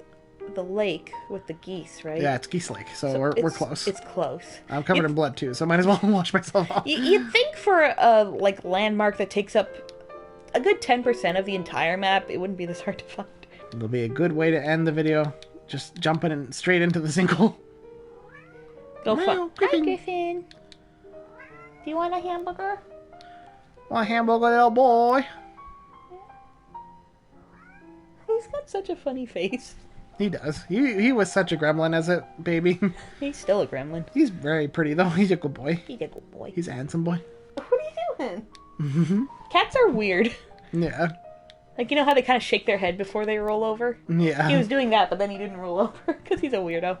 B: the lake with the geese, right?
A: Yeah, it's Geese Lake, so we're close.
B: It's close.
A: I'm covered in blood too, so might as well wash myself off.
B: You'd think for a like landmark that takes up a good 10% of the entire map, it wouldn't be this hard to find.
A: It'll be a good way to end the video, just jumping straight into the sinkhole.
B: Go
A: Meow,
B: fun. Hi,
A: Griffin.
B: Griffin. Do you want a hamburger?
A: Want a hamburger, little boy?
B: He's got such a funny face.
A: He does. He was such a gremlin as a baby.
B: He's still a gremlin.
A: He's very pretty though. He's a good boy.
B: He's a good boy.
A: He's a handsome boy.
B: What are you doing? Cats are weird.
A: Yeah.
B: Like, you know how they kind of shake their head before they roll over?
A: Yeah.
B: He was doing that, but then he didn't roll over because he's a weirdo.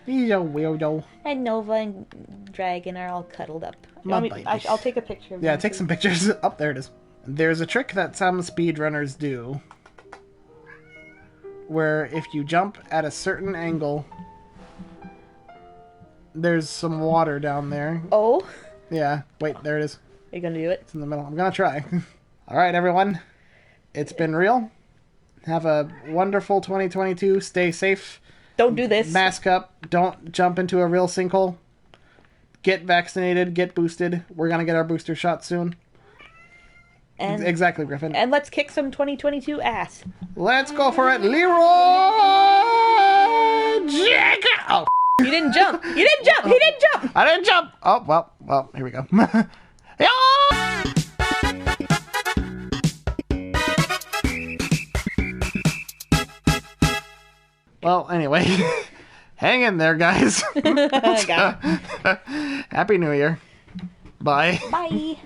A: He's a weirdo.
B: And Nova and Dragon are all cuddled up.
A: My
B: baby.
A: baby.
B: I'll take a picture of
A: Yeah,
B: them,
A: take
B: too.
A: some pictures. Oh, there it is. There's a trick that some speedrunners do where if you jump at a certain angle, there's some water down there.
B: Oh?
A: Yeah. Wait, there it is.
B: Are you gonna do it?
A: It's in the middle. I'm gonna try. All right, everyone. It's been real. Have a wonderful 2022. Stay safe.
B: Don't do this.
A: Mask up. Don't jump into a real sinkhole. Get vaccinated. Get boosted. We're gonna get our booster shot soon.
B: And,
A: Exactly, Griffin.
B: and let's kick some 2022 ass.
A: Let's go for it, Leroy Jenkins. Oh,
B: You didn't jump. You didn't jump. He didn't jump.
A: I didn't jump. Oh, well, here we go. Yeah! Well, anyway, hang in there, guys.
B: Got it.
A: Happy New Year. Bye.
B: Bye.